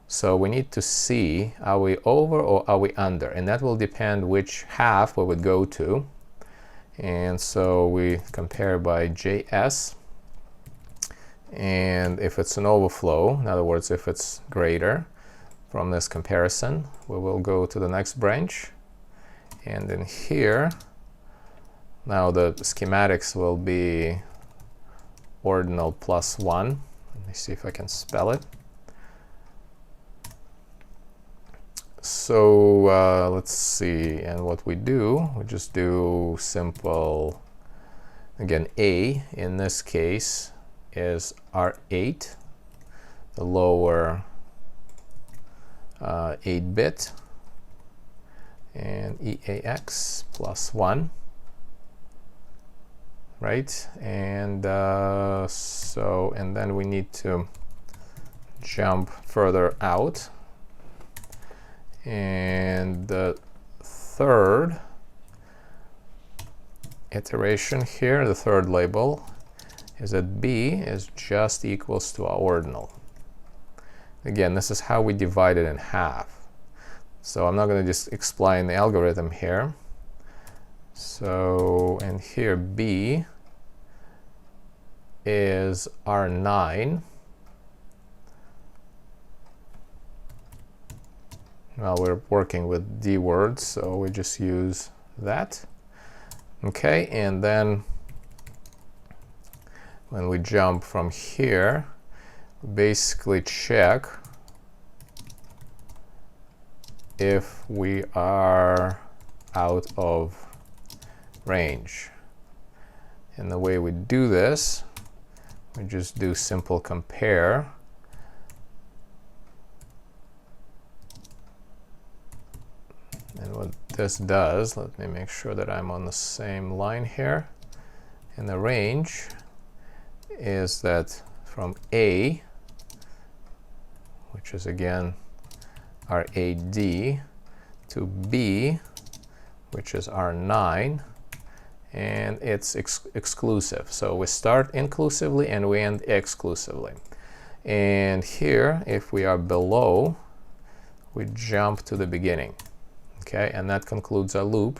Speaker 1: So we need to see, are we over or are we under? And that will depend which half we would go to. And so we compare by JS. And if it's an overflow, in other words, if it's greater from this comparison, we will go to the next branch. And in here, now the schematics will be ordinal +1. Let me see if I can spell it. So let's see, and what we do, we just do simple, again, A in this case is R8, the lower 8-bit, and EAX +1. Right, and so, and then we need to jump further out, and the third iteration here, the third label, is that B is just equals to our ordinal. Again, this is how we divide it in half. So I'm not going to just explain the algorithm here. So, and here B is R9. Well, we're working with D words, so we just use that. Okay, and then when we jump from here, we basically check if we are out of range. And the way we do this we just do simple compare. And what this does, let me make sure that I'm on the same line here. And the range is that from A, which is again our AD, to B, which is our 9, and it's exclusive. So we start inclusively and we end exclusively. And here, if we are below, we jump to the beginning. Okay, and that concludes our loop.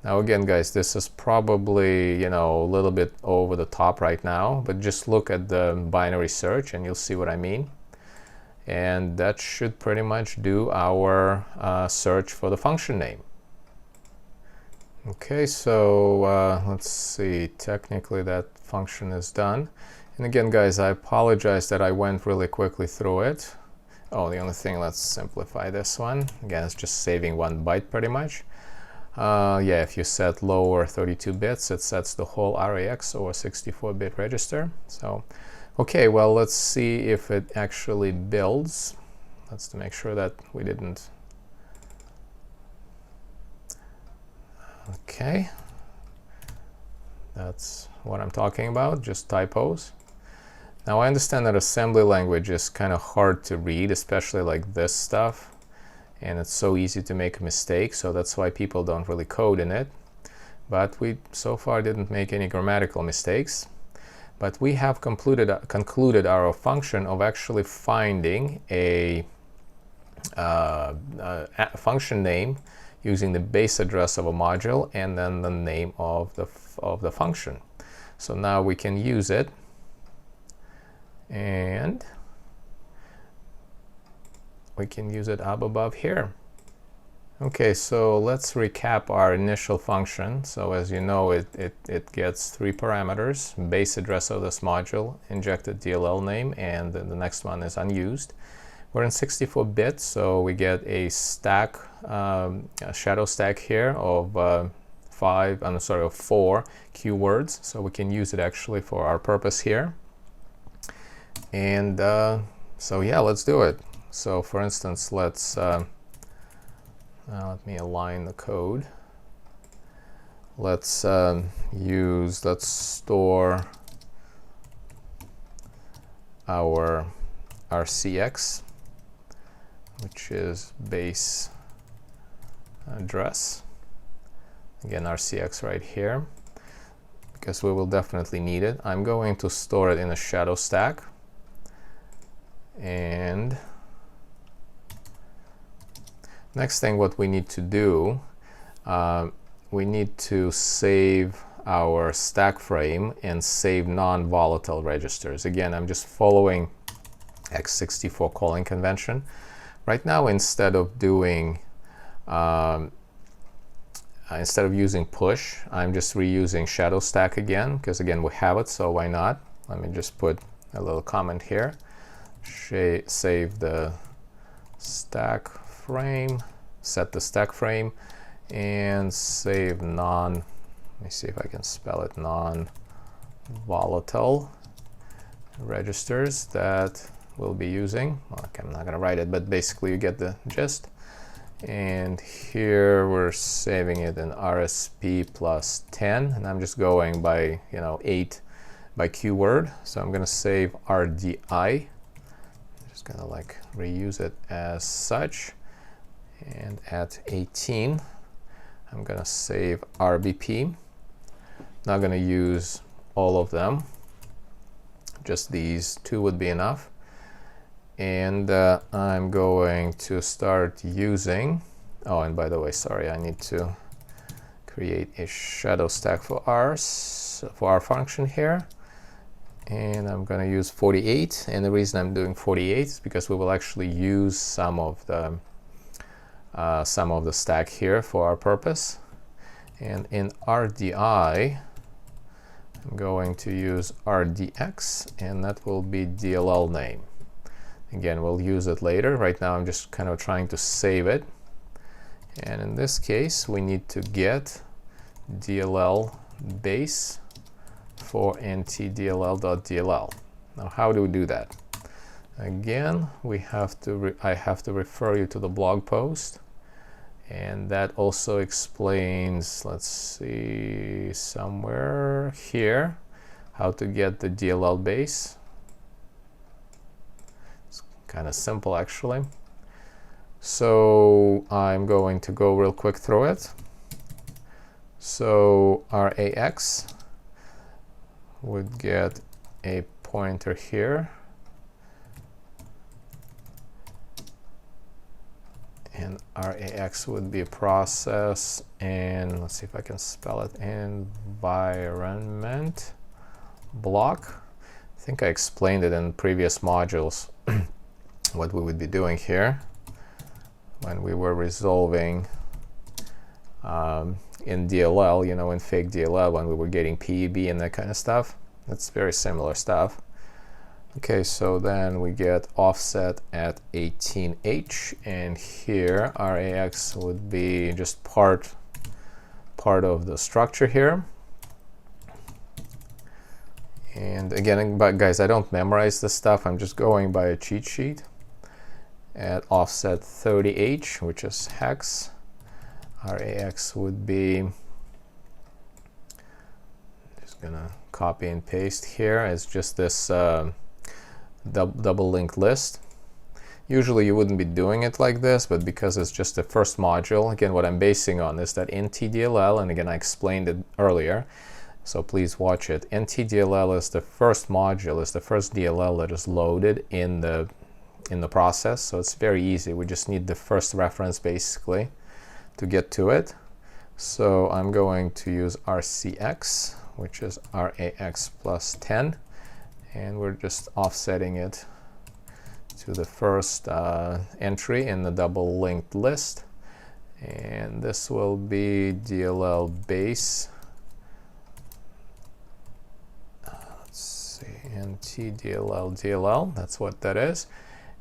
Speaker 1: Now again, guys, this is probably, you know, a little bit over the top right now, but just look at the binary search and you'll see what I mean. And that should pretty much do our search for the function name. Okay, so let's see, technically that function is done. And again, guys, I apologize that I went really quickly through it. Oh, the only thing, let's simplify this one. Again, it's just saving 1 byte pretty much. Yeah, if you set lower 32 bits, it sets the whole RAX or 64-bit register. So, okay, well, let's see if it actually builds. Let's make sure that we didn't. Okay, that's what I'm talking about, just typos. Now I understand that assembly language is kind of hard to read, especially like this stuff, and it's so easy to make a mistake, so that's why people don't really code in it. But we so far didn't make any grammatical mistakes. But we have concluded our function of actually finding a function name using the base address of a module and then the name of the function. So now we can use it. And we can use it up above here. Okay, so let's recap our initial function. So as you know, it gets 3 parameters: base address of this module, injected DLL name, and then the next one is unused. We're in 64 bits, so we get a stack, a shadow stack here of 4 keywords. So we can use it actually for our purpose here. And so yeah, let's do it. So for instance, let's let me align the code. Let's store our RCX, which is base address. Again, RCX right here, because we will definitely need it. I'm going to store it in a shadow stack. And next thing what we need to do, we need to save our stack frame and save non-volatile registers. Again, I'm just following x64 calling convention. Right now, instead of doing instead of using push, I'm just reusing shadow stack again, because again we have it, so why not? Let me just put a little comment here. Save the stack frame, set the stack frame, and save let me see if I can spell it, non-volatile registers that we'll be using. Okay, I'm not going to write it, but basically you get the gist. And here we're saving it in RSP plus 10, and I'm just going by 8 by keyword. So I'm going to save RDI. Gonna like reuse it as such, and at 18 I'm gonna save RBP. Not gonna use all of them, just these 2 would be enough. And I'm going to start using, oh, and by the way, sorry, I need to create a shadow stack for our function here. And I'm going to use 48, and the reason I'm doing 48 is because we will actually use some of the stack here for our purpose. And in RDI, I'm going to use RDX, and that will be DLL name. Again, we'll use it later. Right now, I'm just kind of trying to save it. And in this case, we need to get DLL base for ntdll.dll. Now, how do we do that? Again, I have to refer you to the blog post, and that also explains, let's see, somewhere here, how to get the DLL base. It's kind of simple, actually. So I'm going to go real quick through it. So RAX would get a pointer here, and RAX would be a process, and let's see if I can spell it, environment block. I think I explained it in previous modules what we would be doing here when we were resolving in DLL, you know, in FAKE.DLL, when we were getting PEB and that kind of stuff. That's very similar stuff. Okay, so then we get offset at 18H, and here RAX would be just part of the structure here. And again, but guys, I don't memorize this stuff. I'm just going by a cheat sheet. At offset 30H, which is hex, RAX would be, just gonna copy and paste here. It's just this double linked list. Usually you wouldn't be doing it like this, but because it's just the first module, again, what I'm basing on is that ntdll, and again, I explained it earlier, so please watch it. ntdll is the first module, is the first DLL that is loaded in the process, so it's very easy. We just need the first reference basically to get to it. So I'm going to use RCX, which is RAX plus 10, and we're just offsetting it to the first entry in the double linked list, and this will be DLL base. Let's see, ntdll DLL, that's what that is.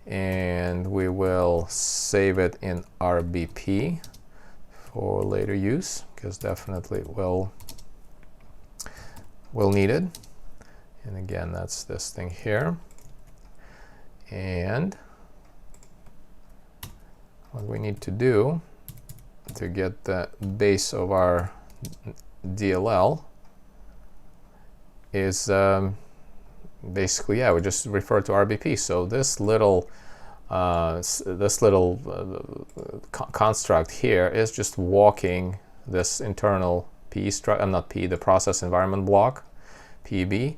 Speaker 1: And we will save it in RBP for later use, because definitely we'll need it. And again, that's this thing here. And what we need to do to get the base of our DLL is basically, yeah, we just refer to RBP. So this little construct here is just walking this internal PE struct, not PE, the process environment block, PEB,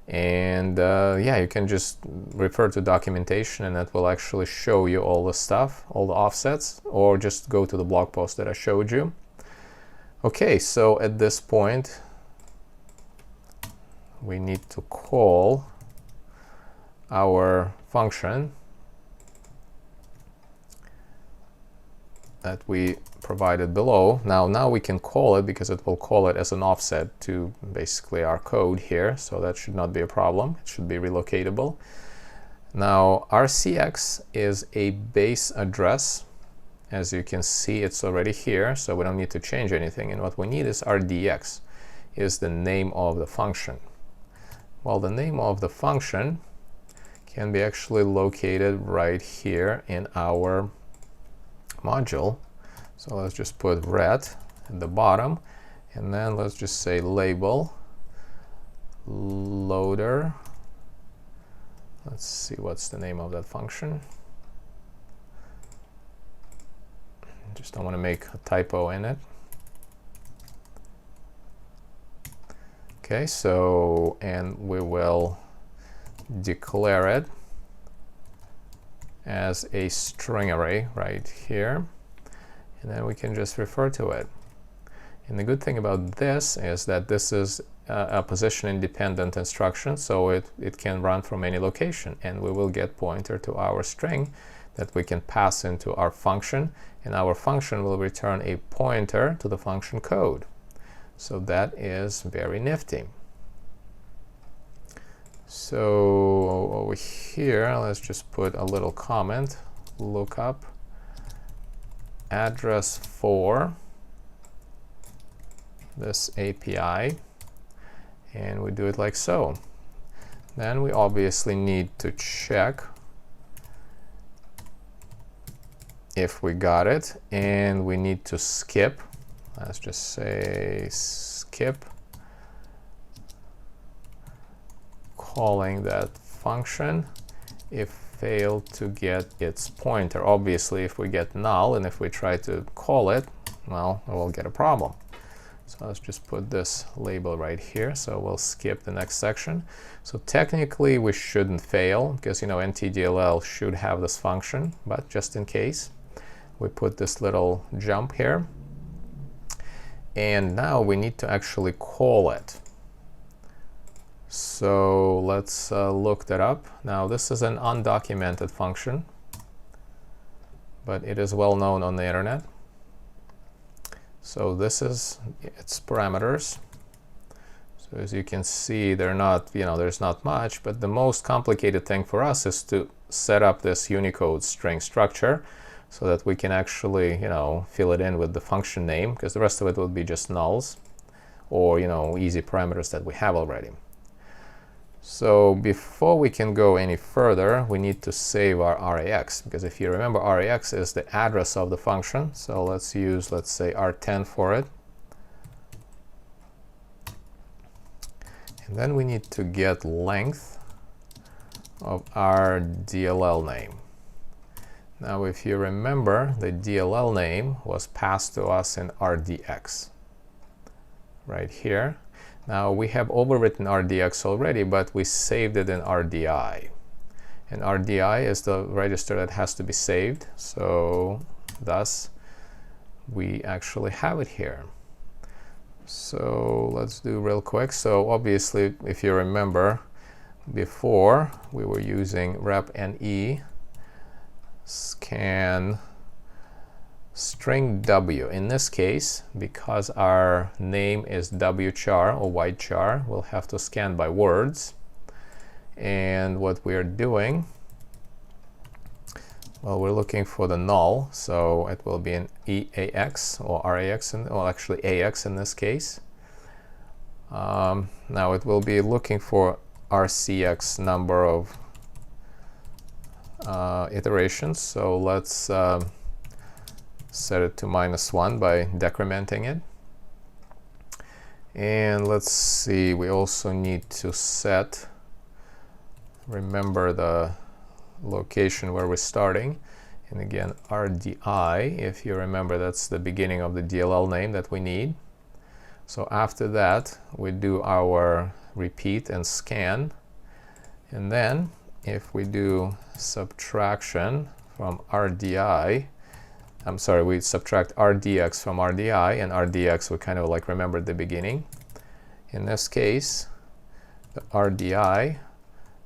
Speaker 1: and yeah, you can just refer to documentation, and that will actually show you all the stuff, all the offsets, or just go to the blog post that I showed you. Okay, so at this point, we need to call our function that we provided below. Now we can call it, because it will call it as an offset to basically our code here, so that should not be a problem. It should be relocatable. Now RCX is a base address. As you can see, it's already here, so we don't need to change anything, and what we need is RDX, is the name of the function. Well, the name of the function can be actually located right here in our module. So let's just put red at the bottom, and then let's just say label loader. Let's see what's the name of that function. Just don't want to make a typo in it. Okay, so, and we will declare it as a string array right here, and then we can just refer to it. And the good thing about this is that this is a position independent instruction, so it can run from any location, and we will get pointer to our string that we can pass into our function, and our function will return a pointer to the function code. So that is very nifty. So over here, let's just put a little comment, look up address for this API, and we do it like so. Then we obviously need to check if we got it, and we need to skip. Let's just say skip calling that function if failed to get its pointer. Obviously, if we get null and if we try to call it, well, we'll get a problem. So let's just put this label right here. So we'll skip the next section. So technically we shouldn't fail because, you know, NT-DLL should have this function, but just in case, we put this little jump here. And now we need to actually call it. So let's look that up. Now this is an undocumented function, but it is well known on the internet. So this is its parameters. So as you can see, they're not, you know, there's not much, but the most complicated thing for us is to set up this Unicode string structure so that we can actually, you know, fill it in with the function name, because the rest of it would be just nulls or, you know, easy parameters that we have already. So before we can go any further, we need to save our RAX, because if you remember, RAX is the address of the function. So let's use, let's say, R10 for it. And then we need to get length of our DLL name. Now, if you remember, the DLL name was passed to us in RDX, right here. Now, we have overwritten RDX already, but we saved it in RDI. And RDI is the register that has to be saved. So, thus, we actually have it here. So, let's do real quick. So, obviously, if you remember, before we were using repne scan string W. In this case, because our name is wchar or whitechar, we'll have to scan by words. And what we're doing, well, we're looking for the null, so it will be an EAX or RAX, well, actually AX in this case. Now it will be looking for RCX number of iterations, so let's set it to -1 by decrementing it. And let's see, we also need to set, remember the location where we're starting. And again, RDI, if you remember, that's the beginning of the DLL name that we need. So after that, we do our repeat and scan. And then if we do subtraction from RDI, I'm sorry, we subtract RDX from RDI, and RDX we kind of like remember at the beginning. In this case, the RDI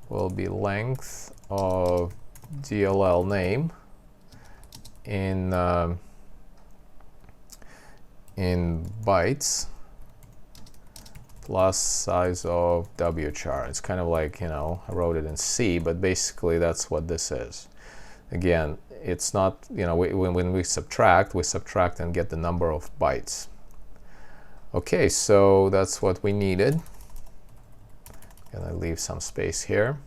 Speaker 1: will be length of DLL name in bytes plus size of wchar. It's kind of like, you know, I wrote it in C, but basically that's what this is. Again, it's not, you know, when we subtract and get the number of bytes. Okay, so that's what we needed. I'm gonna leave some space here.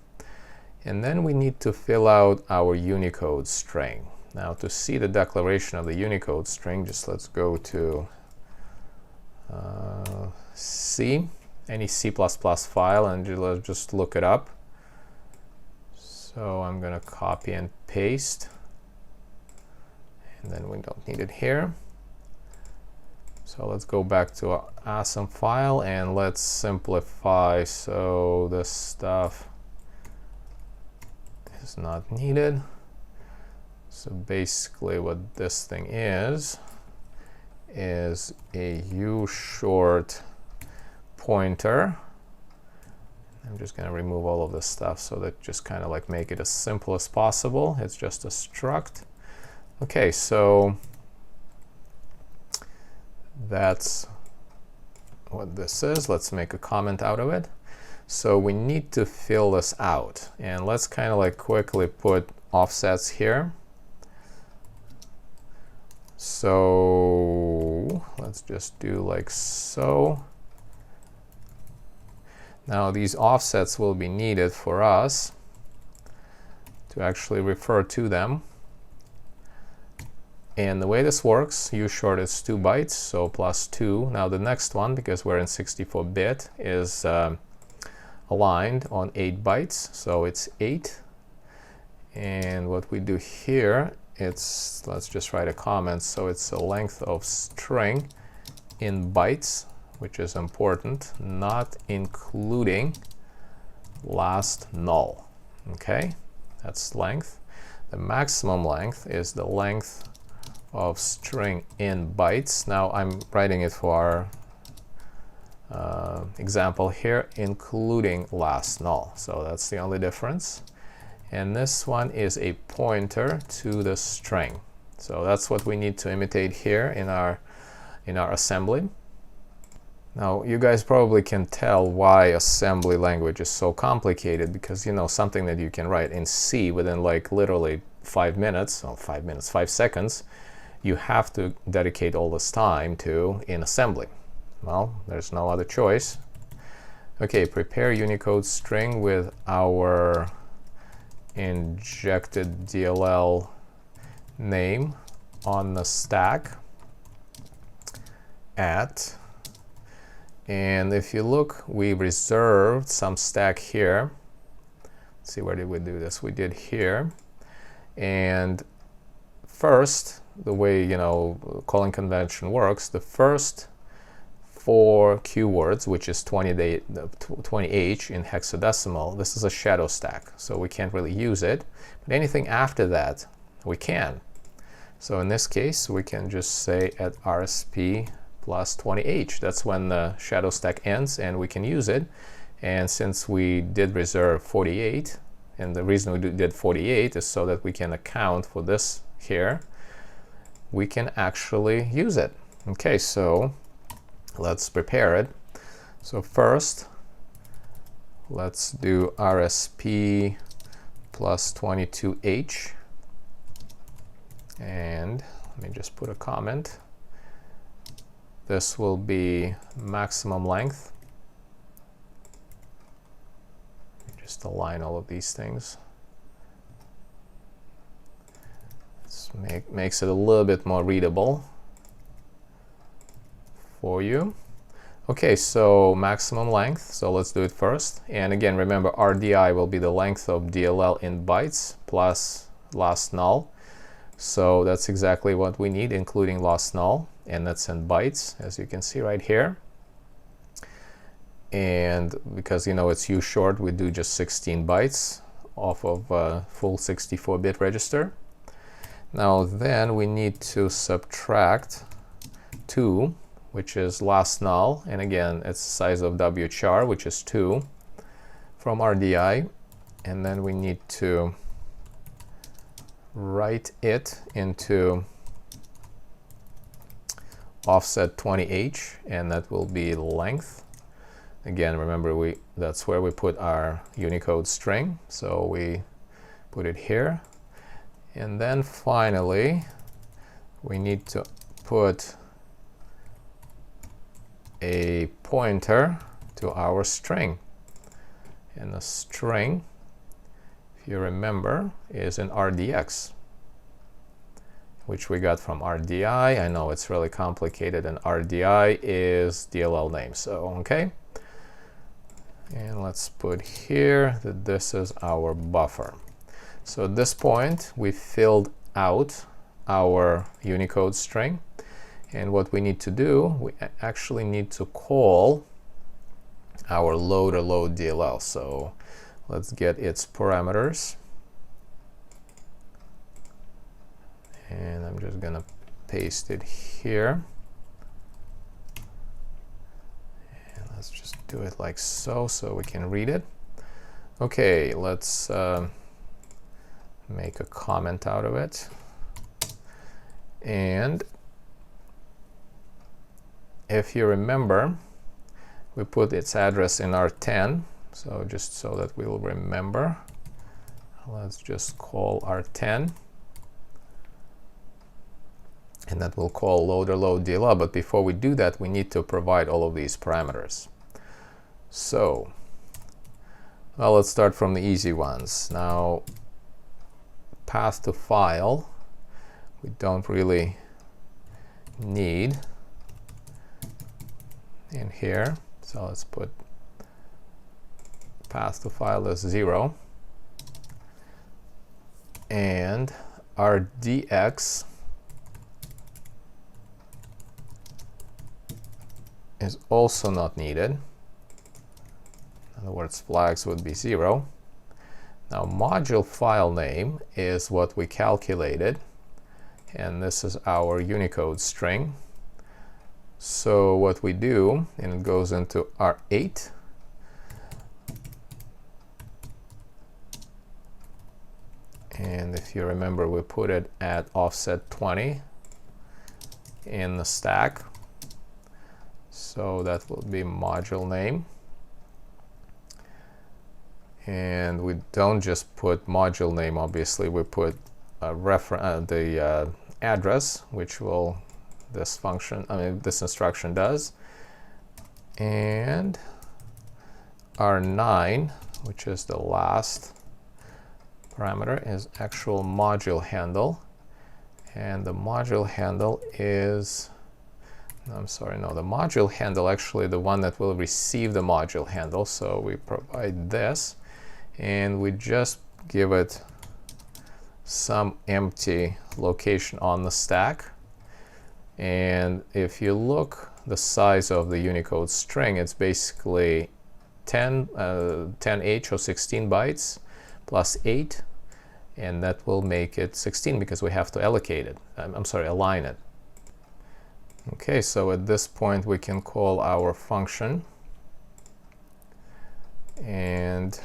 Speaker 1: And then we need to fill out our Unicode string. Now, to see the declaration of the Unicode string, just let's go to C, any C++ file, and let's just look it up. So I'm gonna copy and paste. And then we don't need it here. So let's go back to our awesome file and let's simplify. So this stuff is not needed. So basically what this thing is a ushort pointer. I'm just going to remove all of this stuff so that just kind of like make it as simple as possible. It's just a struct. Okay, so that's what this is. Let's make a comment out of it. So we need to fill this out, and let's kind of like quickly put offsets here. So let's just do like so. Now these offsets will be needed for us to actually refer to them. And the way this works, ushort is 2 bytes, so plus 2. Now the next one, because we're in 64-bit, is aligned on 8 bytes, so it's 8. And what we do here, let's just write a comment, so it's a length of string in bytes, which is important, not including last null. Okay, that's length. The maximum length is the length of string in bytes. Now I'm writing it for our example here, including last null. So that's the only difference. And this one is a pointer to the string. So that's what we need to imitate here in our assembly. Now you guys probably can tell why assembly language is so complicated, because something that you can write in C within like literally 5 minutes, 5 seconds, you have to dedicate all this time to in assembly. Well, there's no other choice. Okay, prepare Unicode string with our injected DLL name on the stack at, and if you look, we reserved some stack here. Let's see, where did we do this? We did here. And first, the way calling convention works, the first 4 keywords, which is 20H in hexadecimal, this is a shadow stack, so we can't really use it. But anything after that, we can. So in this case, we can just say at RSP plus 20H. That's when the shadow stack ends, and we can use it. And since we did reserve 48, and the reason we did 48 is so that we can account for this here, we can actually use it. Okay, so let's prepare it. So first, let's do RSP plus 22H. And let me just put a comment. This will be maximum length. Just align all of these things. This makes it a little bit more readable for you. Okay, so maximum length, so let's do it first. And again, remember, RDI will be the length of DLL in bytes plus last null. So that's exactly what we need, including last null, and that's in bytes, as you can see right here. And because it's ushort, we do just 16 bytes off of a full 64-bit register. Now then we need to subtract 2, which is last null, and again it's the size of wchar, which is 2, from RDI, and then we need to write it into offset 20H, and that will be length. Again, remember, that's where we put our Unicode string, so we put it here. And then finally, we need to put a pointer to our string. And the string, if you remember, is an RDX, which we got from RDI. I know it's really complicated, and RDI is DLL name, so okay. And let's put here that this is our buffer. So at this point, we filled out our Unicode string. And what we need to do, we actually need to call our loader load DLL. So let's get its parameters. And I'm just going to paste it here. And let's just do it like so we can read it. Okay, let's make a comment out of it. And if you remember, we put its address in R10, so just so that we will remember, let's just call R10, and that will call loader load DLL. But before we do that, we need to provide all of these parameters. So Well, let's start from the easy ones. Now, path to file, we don't really need in here. So let's put path to file as 0. And our dx is also not needed. In other words, flags would be 0. Now, module file name is what we calculated, and this is our Unicode string. So what we do, and it goes into R8, and if you remember, we put it at offset 20 in the stack. So that will be module name. And we don't just put module name, obviously, we put the address, which will this instruction does. And R9, which is the last parameter, is actual module handle. And the module handle is, I'm sorry, no, the module handle, actually the one that will receive the module handle. So we provide this, and we just give it some empty location on the stack. And if you look the size of the Unicode string, it's basically 10H or 16 bytes plus 8, and that will make it 16 because we have to allocate it. Align it. Okay, so at this point we can call our function, and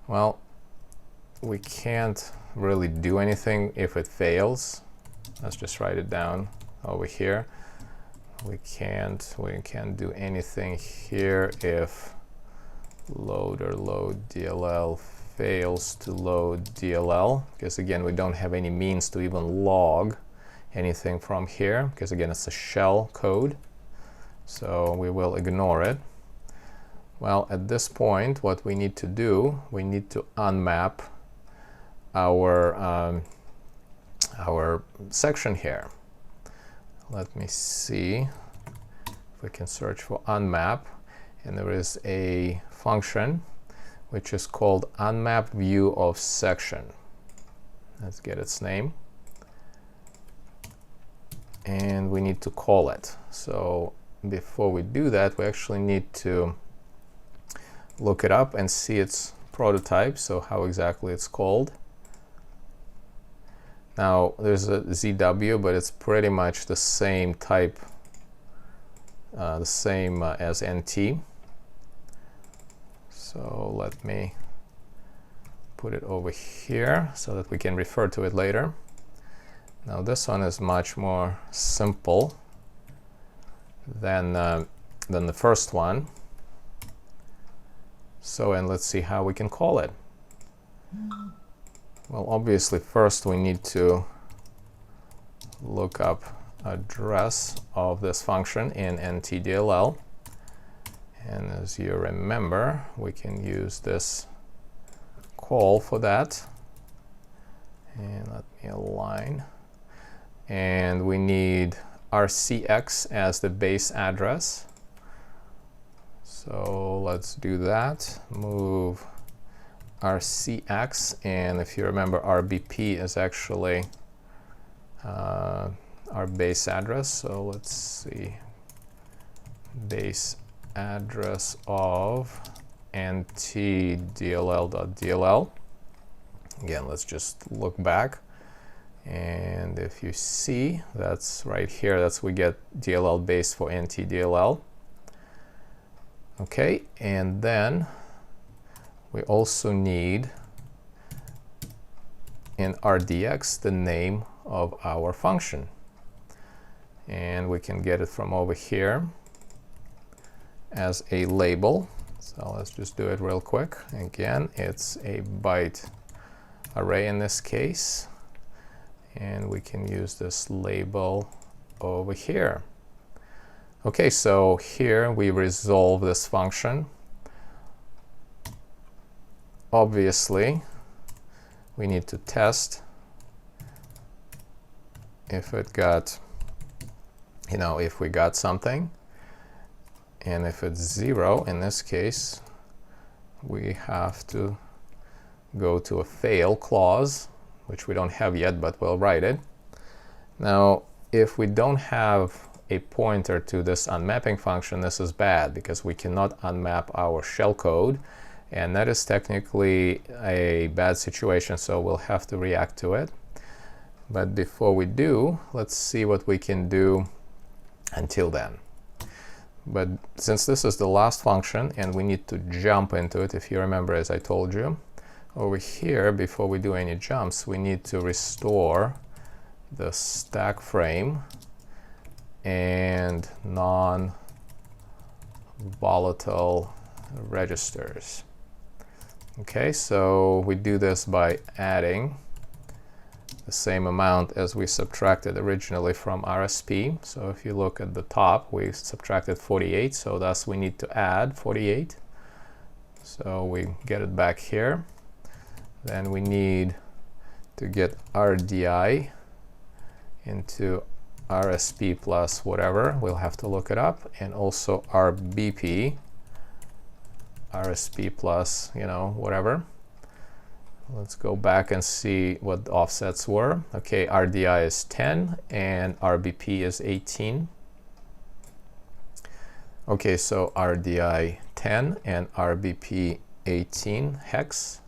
Speaker 1: well, we can't really do anything if it fails. Let's just write it down over here. We can't do anything here if loader load DLL fails to load DLL, because again, we don't have any means to even log anything from here, because again, it's a shell code. So we will ignore it. Well, at this point, what we need to do, we need to unmap our section here. Let me see if we can search for unmap, and there is a function which is called unmap view of section. Let's get its name, and we need to call it. So before we do that, we actually need to look it up and see its prototype, so how exactly it's called. Now, there's a ZW, but it's pretty much the same type, as NT. So let me put it over here so that we can refer to it later. Now, this one is much more simple than the first one. So, and let's see how we can call it. Well, obviously, first we need to look up address of this function in NT_DLL. And as you remember, we can use this call for that. And let me align. And we need RCX as the base address. So let's do that. Move RCX, and if you remember, RBP is actually our base address. So let's see, base address of nt_DLL.DLL. Again, let's just look back, and if you see, that's right here, that's we get DLL base for nt_DLL. Okay, and then we also need in RDX the name of our function, and we can get it from over here as a label. So let's just do it real quick. Again, it's a byte array in this case, and we can use this label over here. Okay, so here we resolve this function obviously we need to test if it got, if we got something. And if it's 0, in this case, we have to go to a fail clause, which we don't have yet, but we'll write it. Now, if we don't have a pointer to this unmapping function, this is bad because we cannot unmap our shellcode, and that is technically a bad situation, so we'll have to react to it. But before we do, let's see what we can do until then. But since this is the last function and we need to jump into it, if you remember, as I told you, over here, before we do any jumps, we need to restore the stack frame and non-volatile registers. Okay, so we do this by adding the same amount as we subtracted originally from RSP. So if you look at the top, we subtracted 48, so thus we need to add 48. So we get it back here. Then we need to get RDI into RSP plus whatever, we'll have to look it up, and also RBP, RSP plus, whatever. Let's go back and see what the offsets were. Okay, RDI is 10 and RBP is 18. Okay, so RDI 10 and RBP 18 hex.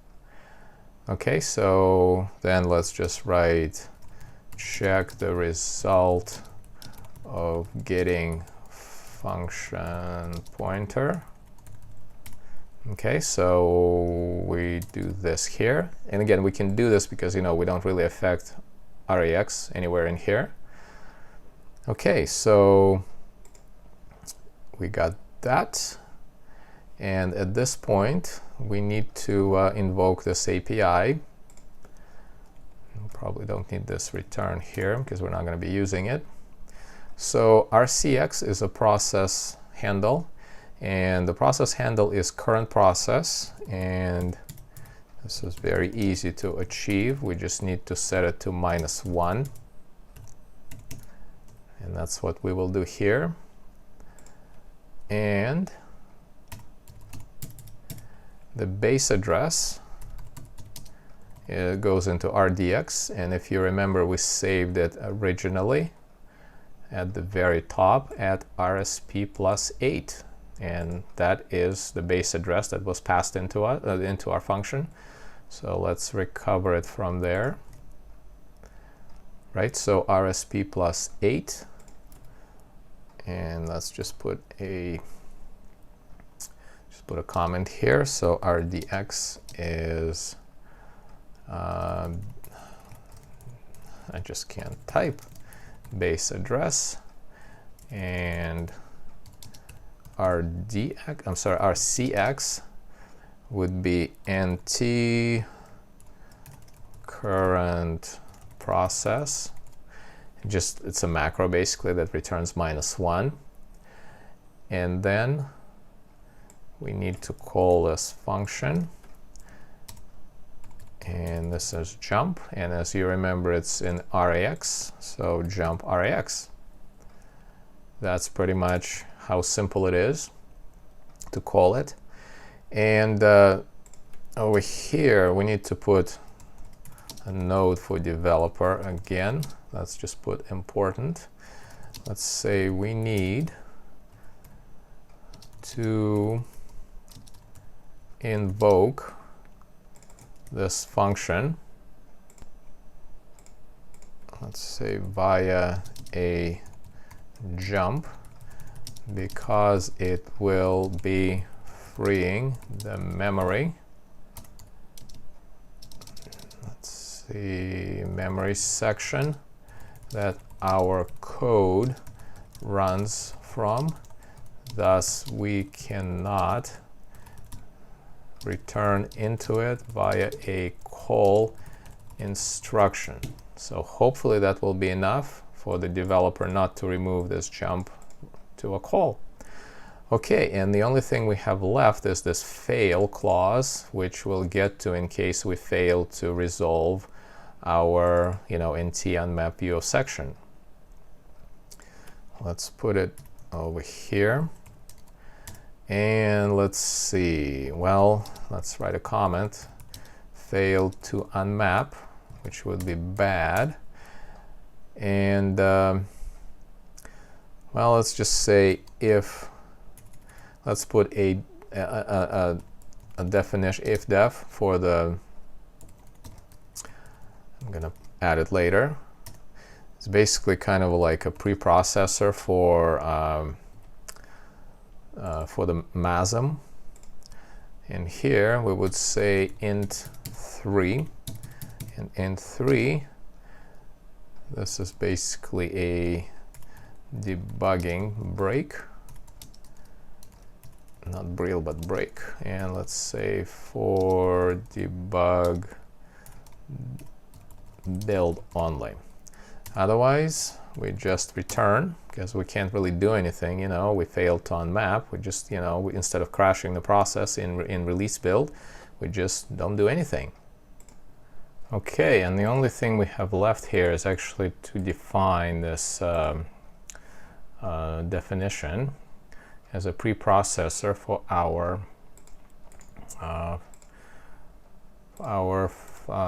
Speaker 1: Okay, so then let's just write check the result of getting function pointer. Okay, so we do this here, and again we can do this because we don't really affect RAX anywhere in here. Okay, so we got that, and at this point we need to invoke this API. We probably don't need this return here because we're not going to be using it. So RCX is a process handle, and the process handle is current process, and this is very easy to achieve. We just need to set it to -1, and that's what we will do here. And the base address goes into RDX, and if you remember, we saved it originally at the very top at RSP plus 8, and that is the base address that was passed into our function. So let's recover it from there. Right, so RSP plus 8, and let's just put a comment here. So RDX is I just can't type base address, and RCX would be NT current process. It's a macro basically that returns -1, and then we need to call this function, and this is jump, and as you remember, it's in RAX, so jump RAX. That's pretty much how simple it is to call it. And over here we need to put a node for developer again. Let's just put important. Let's say we need to invoke this function, let's say via a jump, because it will be freeing the memory. Let's see, memory section that our code runs from. Thus, we cannot return into it via a call instruction. So hopefully that will be enough for the developer not to remove this jump to a call. Okay, and the only thing we have left is this fail clause, which we'll get to in case we fail to resolve our, int unmap view of section. Let's put it over here. And let's see, well, let's write a comment. Failed to unmap, which would be bad. And, well, let's just say if, let's put a definition, if def, for the, I'm going to add it later. It's basically kind of like a preprocessor for the MASM. And here we would say int 3. And int 3, this is basically a debugging break. Not breal, but break. And let's say for debug build only. Otherwise, we just return, because we can't really do anything, we failed to unmap. We just, instead of crashing the process in release build, we just don't do anything. Okay, and the only thing we have left here is actually to define this definition as a preprocessor for our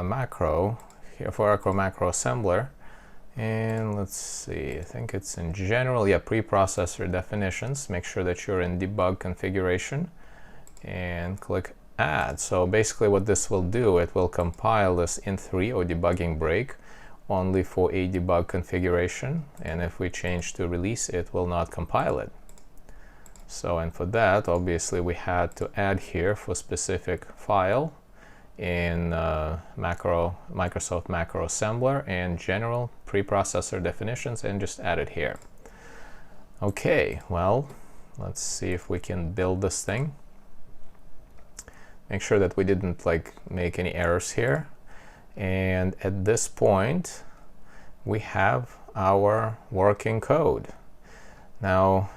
Speaker 1: macro here, for our macro assembler. And let's see, I think it's in general, preprocessor definitions. Make sure that you're in debug configuration and click add. So basically what this will do, it will compile this int3 or debugging break only for a debug configuration. And if we change to release, it will not compile it. So, and for that, obviously we had to add here for specific file in Microsoft Macro Assembler and general preprocessor definitions, and just add it here. Okay, well, let's see if we can build this thing. Make sure that we didn't make any errors here. And at this point, we have our working code. Now,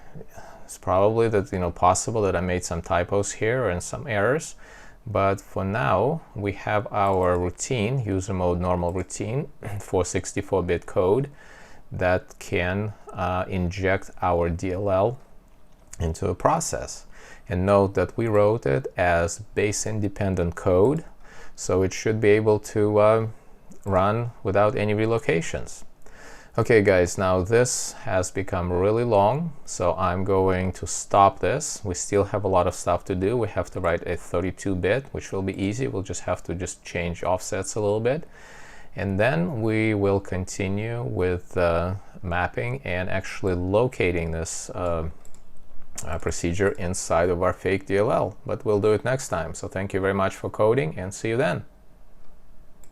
Speaker 1: it's probably that possible that I made some typos here and some errors. But for now, we have our routine, UserModeNormalRoutine, for 64-bit code that can inject our DLL into a process. And note that we wrote it as base-independent code, so it should be able to run without any relocations. Okay guys, now this has become really long, so I'm going to stop this. We still have a lot of stuff to do. We have to write a 32-bit, which will be easy. We'll just have to change offsets a little bit. And then we will continue with mapping and actually locating this procedure inside of our FAKE.DLL. But we'll do it next time. So thank you very much for coding, and see you then.